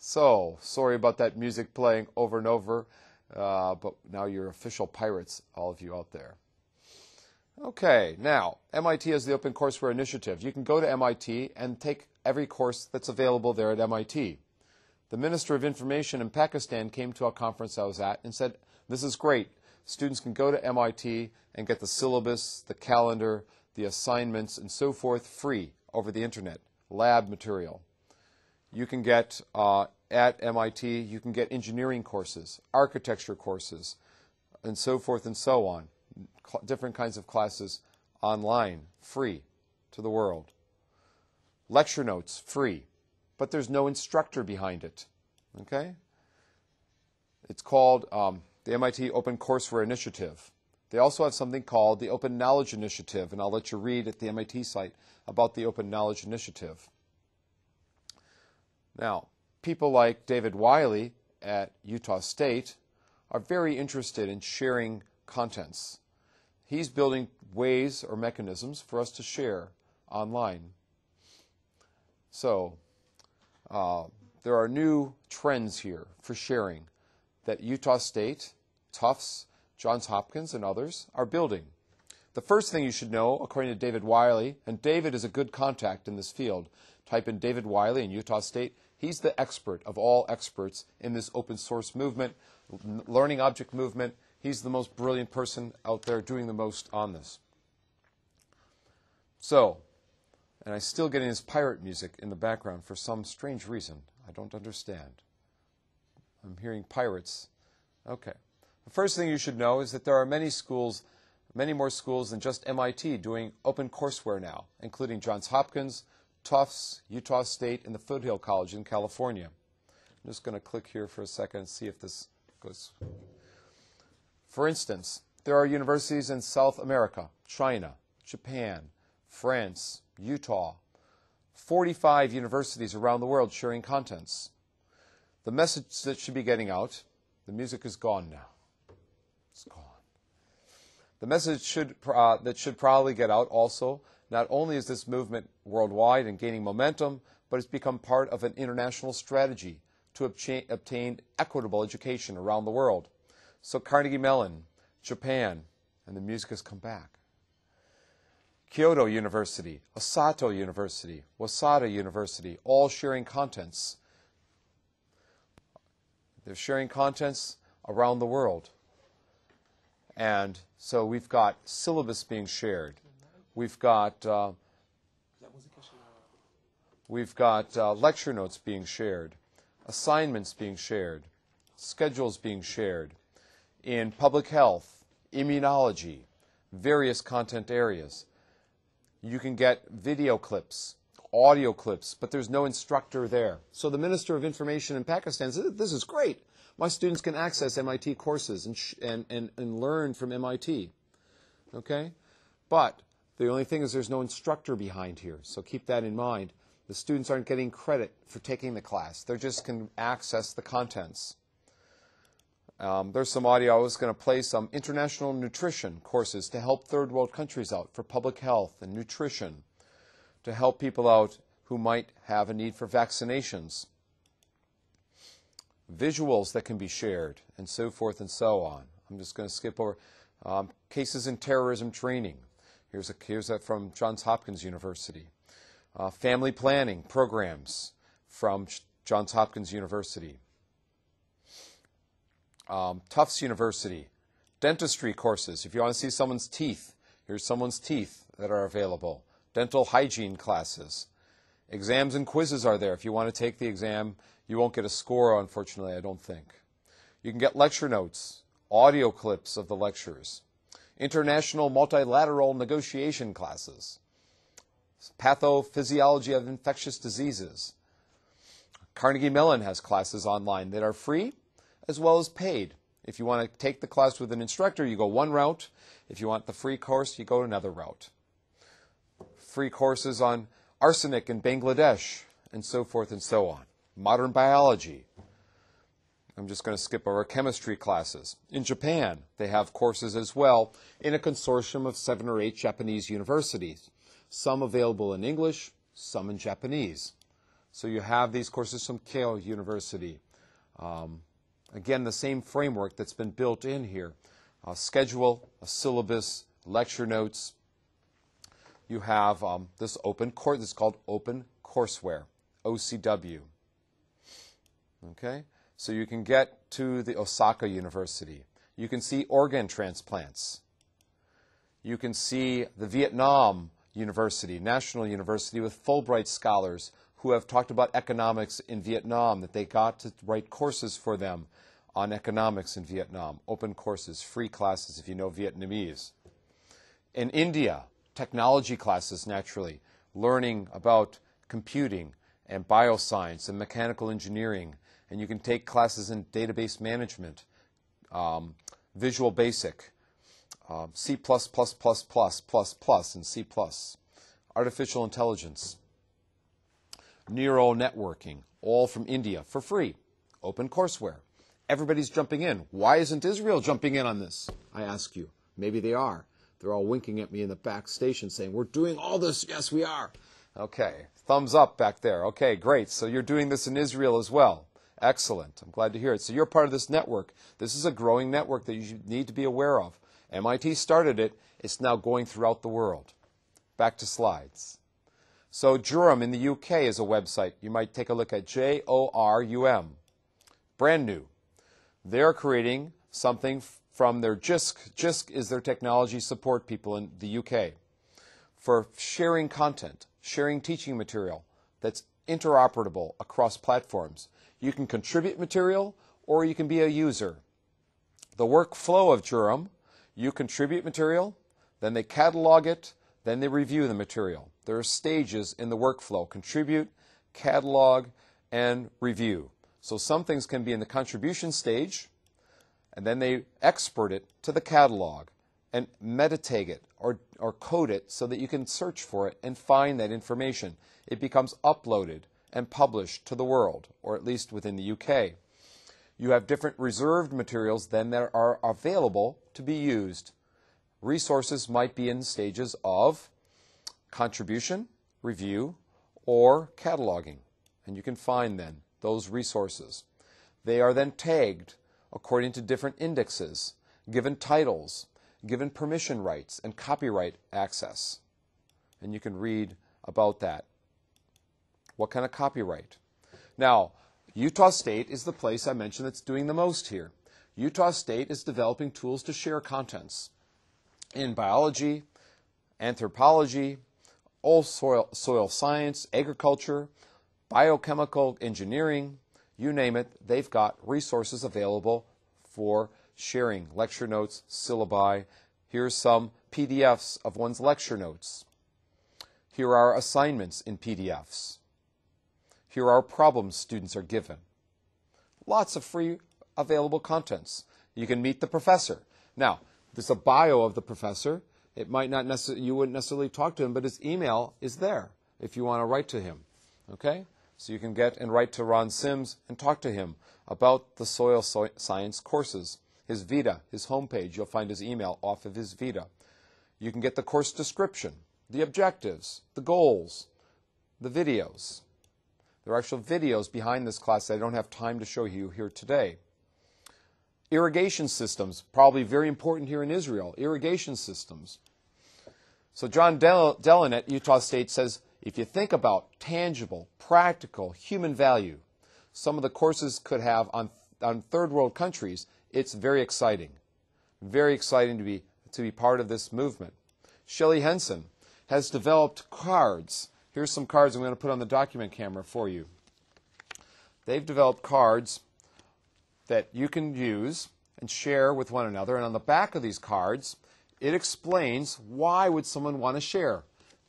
So, sorry about that music playing over and over, but now you're official pirates, all of you out there. Okay, now, MIT has the Open Courseware Initiative. You can go to MIT and take every course that's available there at MIT. The Minister of Information in Pakistan came to a conference I was at and said, this is great. Students can go to MIT and get the syllabus, the calendar, the assignments, and so forth free over the internet, lab material. You can get, at MIT, you can get engineering courses, architecture courses, and so forth and so on. Different kinds of classes online, free to the world. Lecture notes, free, but there's no instructor behind it. Okay? It's called the MIT Open Courseware Initiative. They also have something called the Open Knowledge Initiative, and I'll let you read at the MIT site about the Open Knowledge Initiative. Now, people like David Wiley at Utah State are very interested in sharing contents. He's building ways or mechanisms for us to share online. So there are new trends here for sharing that Utah State, Tufts, Johns Hopkins, and others are building. The first thing you should know, according to David Wiley, and David is a good contact in this field. Type in David Wiley in Utah State. He's the expert of all experts in this open source movement, learning object movement. He's the most brilliant person out there doing the most on this. So, and I'm still getting this pirate music in the background for some strange reason. I don't understand. I'm hearing pirates. Okay. The first thing you should know is that there are many schools, many more schools than just MIT doing open courseware now, including Johns Hopkins, Tufts, Utah State, and the Foothill College in California. I'm just going to click here for a second and see if this goes. For instance, there are universities in South America, China, Japan, France, Utah, 45 universities around the world sharing contents. The message that should be getting out, the music is gone now. It's gone. The message that should probably get out also, not only is this movement worldwide and gaining momentum, but it's become part of an international strategy to obtain equitable education around the world. So Carnegie Mellon, Japan, and the music has come back. Kyoto University, Osato University, Waseda University, all sharing contents. They're sharing contents around the world. And so we've got syllabus being shared. We've got lecture notes being shared, assignments being shared, schedules being shared in public health, immunology, various content areas. You can get video clips, audio clips, but there's no instructor there. So the Minister of Information in Pakistan says, this is great. My students can access MIT courses and learn from MIT. Okay? But the only thing is there's no instructor behind here. So keep that in mind. The students aren't getting credit for taking the class. They just can access the contents. There's some audio. I was going to play some international nutrition courses to help third world countries out for public health and nutrition, to help people out who might have a need for vaccinations. Visuals that can be shared, and so forth and so on. I'm just going to skip over. Cases in terrorism training. Here's a from Johns Hopkins University. Family planning programs from Johns Hopkins University. Tufts University. Dentistry courses. If you want to see someone's teeth, here's someone's teeth that are available. Dental hygiene classes. Exams and quizzes are there. If you want to take the exam, you won't get a score, unfortunately, I don't think. You can get lecture notes, audio clips of the lectures, international multilateral negotiation classes, pathophysiology of infectious diseases. Carnegie Mellon has classes online that are free as well as paid. If you want to take the class with an instructor, you go one route. If you want the free course, you go another route. Free courses on arsenic in Bangladesh, and so forth and so on. Modern biology. I'm just going to skip over chemistry classes. In Japan, they have courses as well in a consortium of 7 or 8 Japanese universities. Some available in English, some in Japanese. So you have these courses from Keio University. Again, the same framework that's been built in here. A schedule, a syllabus, lecture notes. You have this open course. This is called Open Courseware, OCW. Okay? So you can get to the Osaka University. You can see organ transplants. You can see the Vietnam University, National University, with Fulbright scholars who have talked about economics in Vietnam, that they got to write courses for them on economics in Vietnam. Open courses, free classes if you know Vietnamese. In India, technology classes, naturally, learning about computing and bioscience and mechanical engineering. And you can take classes in database management, Visual Basic, C++++++, and C++, artificial intelligence. neural networking, all from India for free, open courseware. Everybody's jumping in. Why isn't Israel jumping in on this? I ask you. Maybe they are. They're all winking at me in the back station saying, we're doing all this. Yes, we are. Okay, thumbs up back there. Okay, great. So you're doing this in Israel as well. Excellent. I'm glad to hear it. So you're part of this network. This is a growing network that you need to be aware of. MIT started it. It's now going throughout the world. Back to slides. So Jorum in the UK is a website. You might take a look at JORUM. Brand new. They're creating something from their JISC. JISC is their technology support people in the UK for sharing content, sharing teaching material that's interoperable across platforms. You can contribute material or you can be a user. The workflow of Jorum, you contribute material, then they catalog it, then they review the material. There are stages in the workflow: contribute, catalog, and review. So some things can be in the contribution stage, and then they export it to the catalog and metadata it or code it so that you can search for it and find that information. It becomes uploaded and published to the world, or at least within the UK. You have different reserved materials then that are available to be used. Resources might be in stages of contribution, review, or cataloging. And you can find then those resources. They are then tagged according to different indexes, given titles, given permission rights and copyright access. And you can read about that. What kind of copyright? Now, Utah State is the place I mentioned that's doing the most here. Utah State is developing tools to share contents in biology, anthropology, all soil science, agriculture, biochemical engineering, you name it, they've got resources available for sharing lecture notes, syllabi. Here's some PDFs of one's lecture notes. Here are assignments in PDFs. Here are problems students are given. Lots of free available contents. You can meet the professor. Now, there's a bio of the professor. It might not necessarily, you wouldn't necessarily talk to him, but his email is there if you want to write to him. Okay? So you can get and write to Ron Sims and talk to him about the soil science courses. His Vita, his homepage, you'll find his email off of his Vita. You can get the course description, the objectives, the goals, the videos. There are actual videos behind this class that I don't have time to show you here today. Irrigation systems, probably very important here in Israel. Irrigation systems. So John Dellin at Utah State says, if you think about tangible, practical, human value, some of the courses could have on third world countries, it's very exciting. Very exciting to be part of this movement. Shelley Henson has developed cards. Here's some cards I'm going to put on the document camera for you. They've developed cards that you can use and share with one another. And on the back of these cards, it explains why would someone want to share.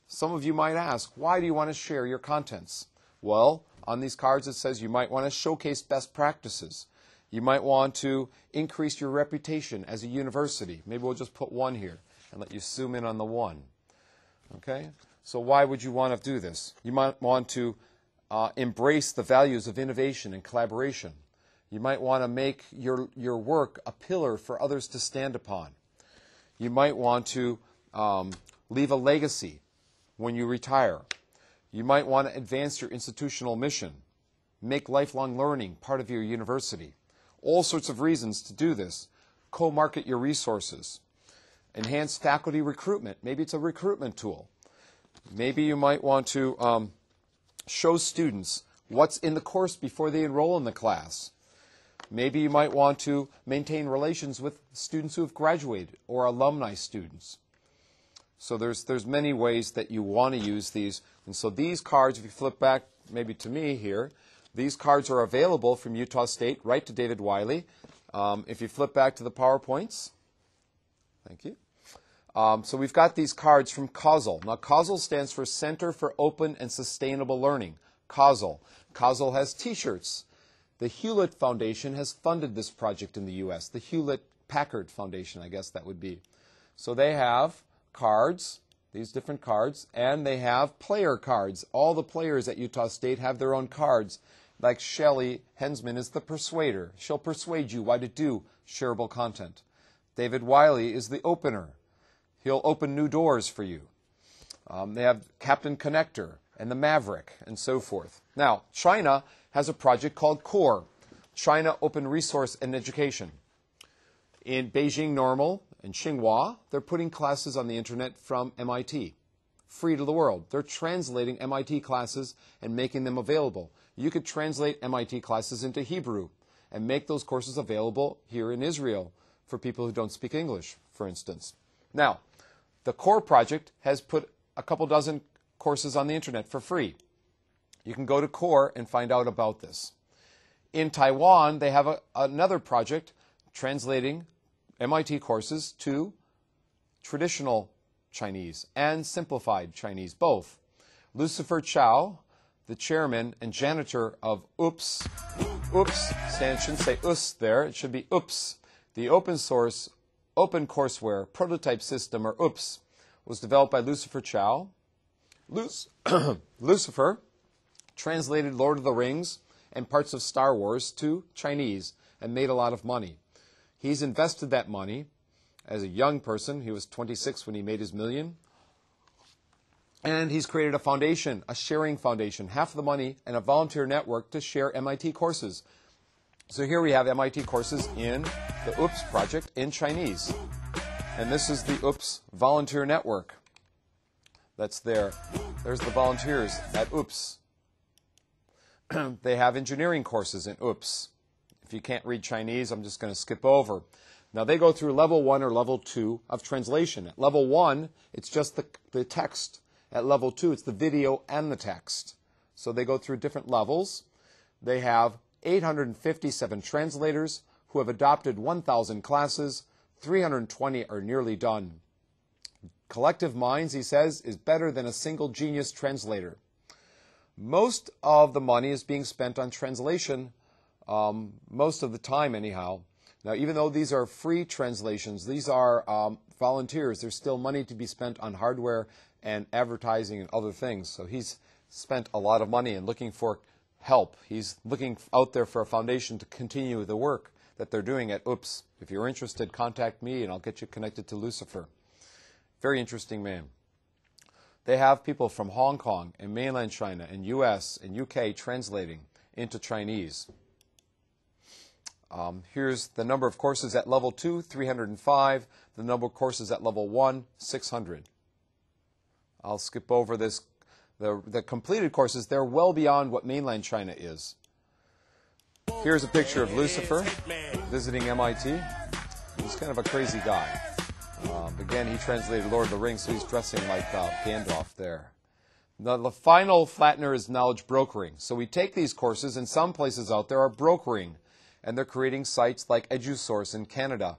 Some of you might ask, why do you want to share your contents? Well, on these cards it says you might want to showcase best practices. You might want to increase your reputation as a university. Maybe we'll just put one here and let you zoom in on the one. Okay? So why would you want to do this? You might want to embrace the values of innovation and collaboration. You might want to make your work a pillar for others to stand upon. You might want to leave a legacy when you retire. You might want to advance your institutional mission, make lifelong learning part of your university. All sorts of reasons to do this. Co-market your resources. Enhance faculty recruitment. Maybe it's a recruitment tool. Maybe you might want to show students what's in the course before they enroll in the class. Maybe you might want to maintain relations with students who have graduated or alumni students. So there's many ways that you want to use these. And so these cards, if you flip back maybe to me here, these cards are available from Utah State right to David Wiley. If you flip back to the PowerPoints, thank you. So we've got these cards from CAUSAL. Now, CAUSAL stands for Center for Open and Sustainable Learning. CAUSAL. CAUSAL has T-shirts. The Hewlett Foundation has funded this project in the U.S. The Hewlett-Packard Foundation, I guess that would be. So they have cards these different cards, and they have player cards. All the players at Utah State have their own cards. Like Shelley Hensman is the persuader. She'll persuade you why to do shareable content. David Wiley is the opener. He'll open new doors for you. They have Captain Connector and the Maverick and so forth. Now, China has a project called CORE, China Open Resource and Education. In Beijing Normal and Tsinghua, they're putting classes on the internet from MIT, free to the world. They're translating MIT classes and making them available. You could translate MIT classes into Hebrew and make those courses available here in Israel for people who don't speak English, for instance. Now, the CORE project has put a couple dozen courses on the internet for free. You can go to CORE and find out about this. In Taiwan, they have another project translating MIT courses to traditional Chinese and simplified Chinese, both. Lucifer Chow, the chairman and janitor of OOPS, shouldn't say US there, it should be OOPS, the open source, open courseware prototype system, or OOPS, was developed by Lucifer Chow. Lucifer translated Lord of the Rings and parts of Star Wars to Chinese and made a lot of money. He's invested that money as a young person. He was 26 when he made his million. And he's created a foundation, a sharing foundation, half of the money, and a volunteer network to share MIT courses. So here we have MIT courses in the OOPS project in Chinese. And this is the OOPS volunteer network that's there. There's the volunteers at OOPS. They have engineering courses in OOPS. If you can't read Chinese, I'm just going to skip over. Now, they go through level 1 or level 2 of translation. At level 1, it's just the text. At level 2, it's the video and the text. So they go through different levels. They have 857 translators who have adopted 1,000 classes. 320 are nearly done. Collective minds, he says, is better than a single genius translator. Most of the money is being spent on translation, most of the time anyhow. Now, even though these are free translations, these are volunteers. There's still money to be spent on hardware and advertising and other things. So he's spent a lot of money and looking for help. He's looking out there for a foundation to continue the work that they're doing at OOPS. If you're interested, contact me and I'll get you connected to Lucifer. Very interesting man. They have people from Hong Kong and mainland China and US and UK translating into Chinese. Here's the number of courses at level 2, 305. The number of courses at level 1, 600. I'll skip over this. The completed courses, they're well beyond what mainland China is. Here's a picture of Lucifer visiting MIT. He's kind of a crazy guy. Again, he translated Lord of the Rings, so he's dressing like Gandalf there. The final flattener is knowledge brokering. So we take these courses, and some places out there are brokering, and they're creating sites like EduSource in Canada,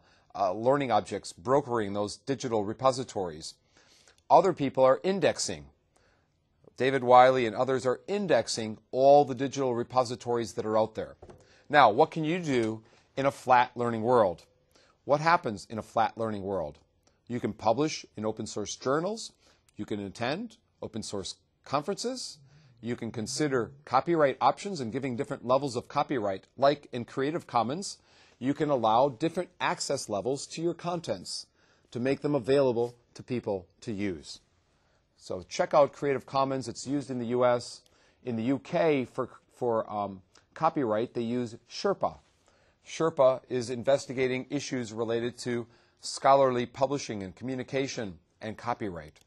learning objects, brokering those digital repositories. Other people are indexing. David Wiley and others are indexing all the digital repositories that are out there. Now, what can you do in a flat learning world? What happens in a flat learning world? You can publish in open source journals. You can attend open source conferences. You can consider copyright options and giving different levels of copyright. Like in Creative Commons, you can allow different access levels to your contents to make them available to people to use. So check out Creative Commons. It's used in the US. In the UK for copyright, they use Sherpa. Sherpa is investigating issues related to scholarly publishing and communication and copyright.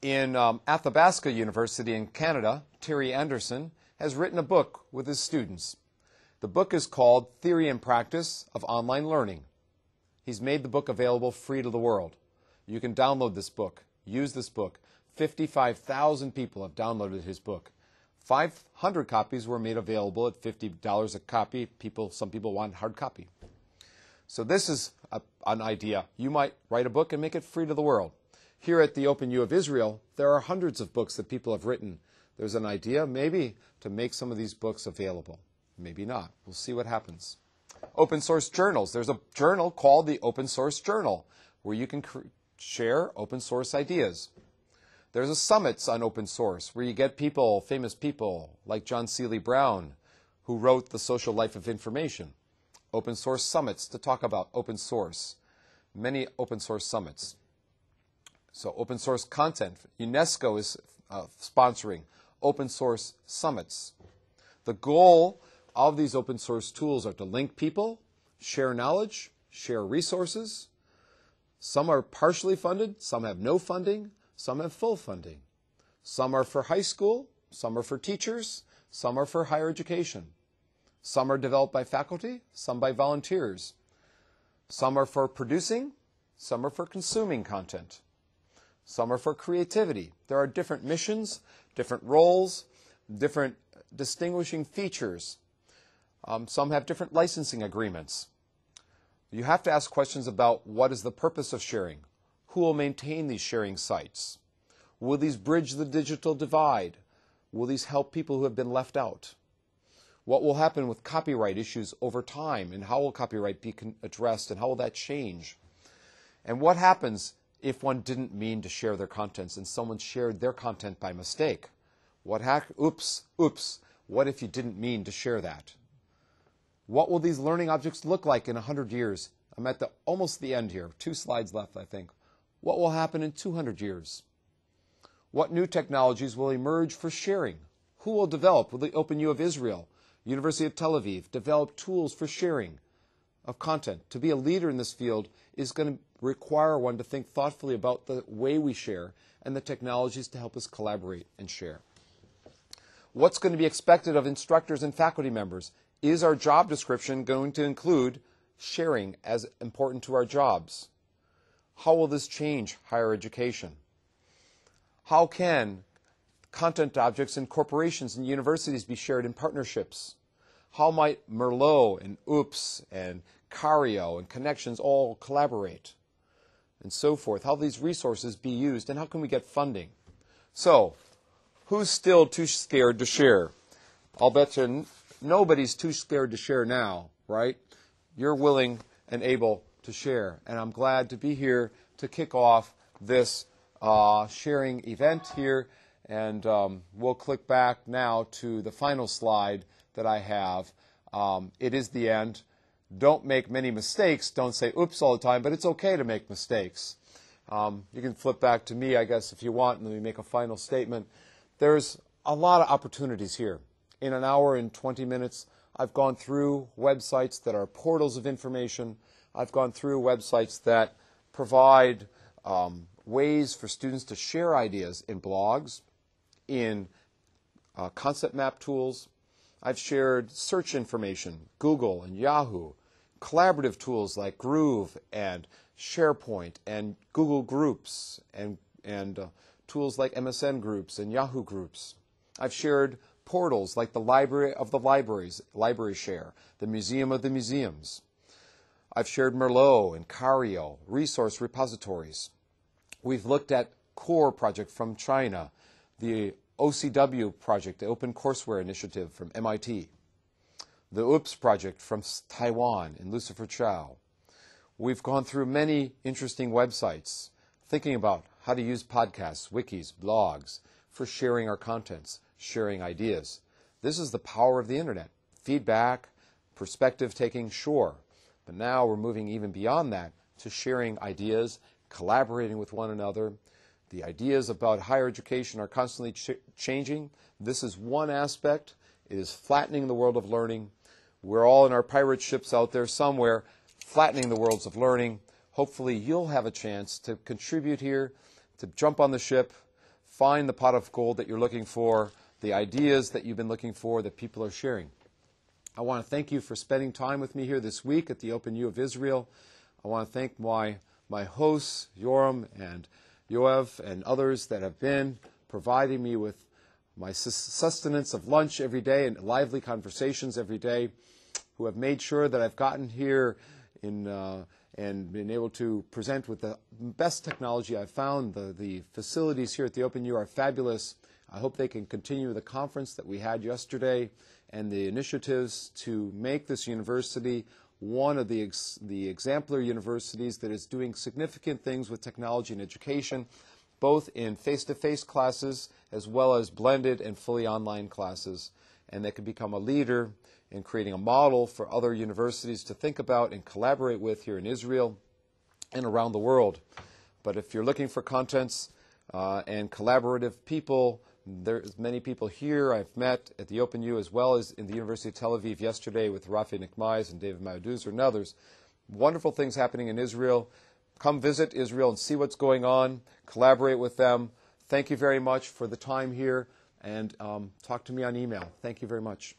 In Athabasca University in Canada, Terry Anderson has written a book with his students. The book is called Theory and Practice of Online Learning. He's made the book available free to the world. You can download this book, use this book. 55,000 people have downloaded his book. 500 copies were made available at $50 a copy. Some people want hard copy. So this is an idea. You might write a book and make it free to the world. Here at the Open U of Israel, there are hundreds of books that people have written. There's an idea, maybe, to make some of these books available. Maybe not. We'll see what happens. Open source journals. There's a journal called the Open Source Journal, where you can share open source ideas. There's a summits on open source where you get people, famous people like John Seeley Brown, who wrote The Social Life of Information. Open source summits to talk about open source. Many open source summits. So open source content. UNESCO is sponsoring open source summits. The goal of these open source tools are to link people, share knowledge, share resources. Some are partially funded, some have no funding, some have full funding. Some are for high school, some are for teachers, some are for higher education. Some are developed by faculty, some by volunteers. Some are for producing, some are for consuming content. Some are for creativity. There are different missions, different roles, different distinguishing features. Some have different licensing agreements. You have to ask questions about what is the purpose of sharing? Who will maintain these sharing sites? Will these bridge the digital divide? Will these help people who have been left out? What will happen with copyright issues over time, and how will copyright be addressed, and how will that change? And what happens if one didn't mean to share their contents and someone shared their content by mistake? Oops, what if you didn't mean to share that? What will these learning objects look like in 100 years? I'm at almost the end here. 2 slides left, I think. What will happen in 200 years? What new technologies will emerge for sharing? Who will develop? Will the Open U of Israel, University of Tel Aviv, develop tools for sharing of content? To be a leader in this field is going to require one to think thoughtfully about the way we share and the technologies to help us collaborate and share. What's going to be expected of instructors and faculty members? Is our job description going to include sharing as important to our jobs? How will this change higher education? How can content objects in corporations and universities be shared in partnerships? How might Merlot and OOPS and Cario and Connections all collaborate? And so forth. How will these resources be used, and how can we get funding? So, who's still too scared to share? I'll bet you nobody's too scared to share now, right? You're willing and able to share. And I'm glad to be here to kick off this sharing event here. And we'll click back now to the final slide that I have. It is the end. Don't make many mistakes. Don't say oops all the time, but it's okay to make mistakes. You can flip back to me, I guess, if you want, and let me make a final statement. There's a lot of opportunities here. In an hour and 20 minutes, I've gone through websites that are portals of information. I've gone through websites that provide ways for students to share ideas in blogs, in concept map tools. I've shared search information, Google and Yahoo, collaborative tools like Groove and SharePoint and Google Groups and tools like MSN Groups and Yahoo Groups. I've shared portals like the Library of the Libraries, Library Share, the Museum of the Museums. I've shared Merlot and Cario, resource repositories. We've looked at CORE project from China, the OCW project, the Open Courseware Initiative from MIT, the OOPS project from Taiwan and Lucifer Chow. We've gone through many interesting websites, thinking about how to use podcasts, wikis, blogs for sharing our contents, sharing ideas. This is the power of the internet. Feedback, perspective taking, sure. But now we're moving even beyond that to sharing ideas, collaborating with one another. The ideas about higher education are constantly changing. This is one aspect. It is flattening the world of learning. We're all in our pirate ships out there somewhere, flattening the worlds of learning. Hopefully you'll have a chance to contribute here, to jump on the ship, find the pot of gold that you're looking for, the ideas that you've been looking for that people are sharing. I want to thank you for spending time with me here this week at the Open U of Israel. I want to thank my hosts, Yoram and Yoav, and others that have been providing me with my sustenance of lunch every day and lively conversations every day, who have made sure that I've gotten here and been able to present with the best technology I've found. The facilities here at the Open U are fabulous. I hope they can continue the conference that we had yesterday and the initiatives to make this university one of the exemplary universities that is doing significant things with technology and education, both in face-to-face classes as well as blended and fully online classes. And they can become a leader in creating a model for other universities to think about and collaborate with here in Israel and around the world. But if you're looking for contents and collaborative people, there's many people here I've met at the OpenU as well as in the University of Tel Aviv yesterday with Rafi Nikmais and David Mauduz and others. Wonderful things happening in Israel. Come visit Israel and see what's going on. Collaborate with them. Thank you very much for the time here, and talk to me on email. Thank you very much.